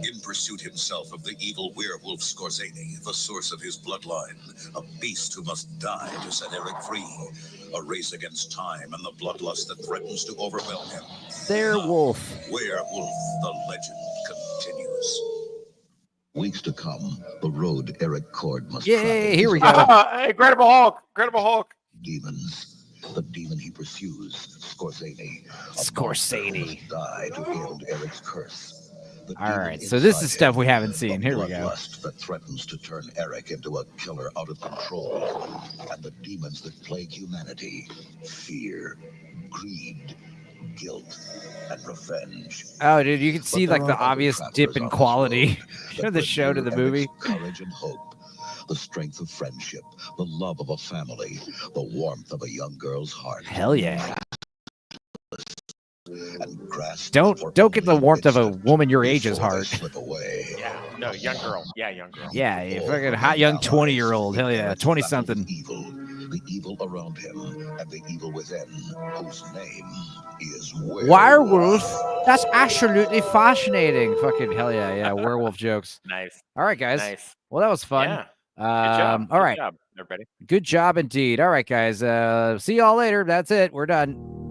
In pursuit himself of the evil werewolf Scorzani, the source of his bloodline, a beast who must die to set Eric free. A race against time and the bloodlust that threatens to overwhelm him. Werewolf. Werewolf, the legend continues. Weeks to come, the road Eric Cord must travel. Yay, here we go. Hey, Incredible Hulk. Incredible Hulk. Demons. The demon he pursues, Scorzani. Scorzani. Die to end Eric's curse. All right, so this is stuff we haven't seen. Here we go. Bloodlust that threatens to turn Eric into a killer out of control. And the demons that plague humanity. Fear, greed, guilt, and revenge. Oh, dude, you can see like the obvious dip in quality of the show to the movie. Courage and hope. The strength of friendship, the love of a family, the warmth of a young girl's heart. Hell yeah. And Don't get the warmth of a woman your age's heart. Yeah, no, young girl. Yeah, young girl. Yeah, you fucking hot young 20-year-old. Hell yeah, 20-something. The evil around him and the evil within, whose name is Werewolf. That's absolutely fascinating. Fucking hell yeah, yeah. Werewolf jokes. Nice. All right, guys. Nice. Well, that was fun. Yeah. Good job. All right. Good job, everybody. Good job indeed. All right, guys. See y'all later. That's it. We're done.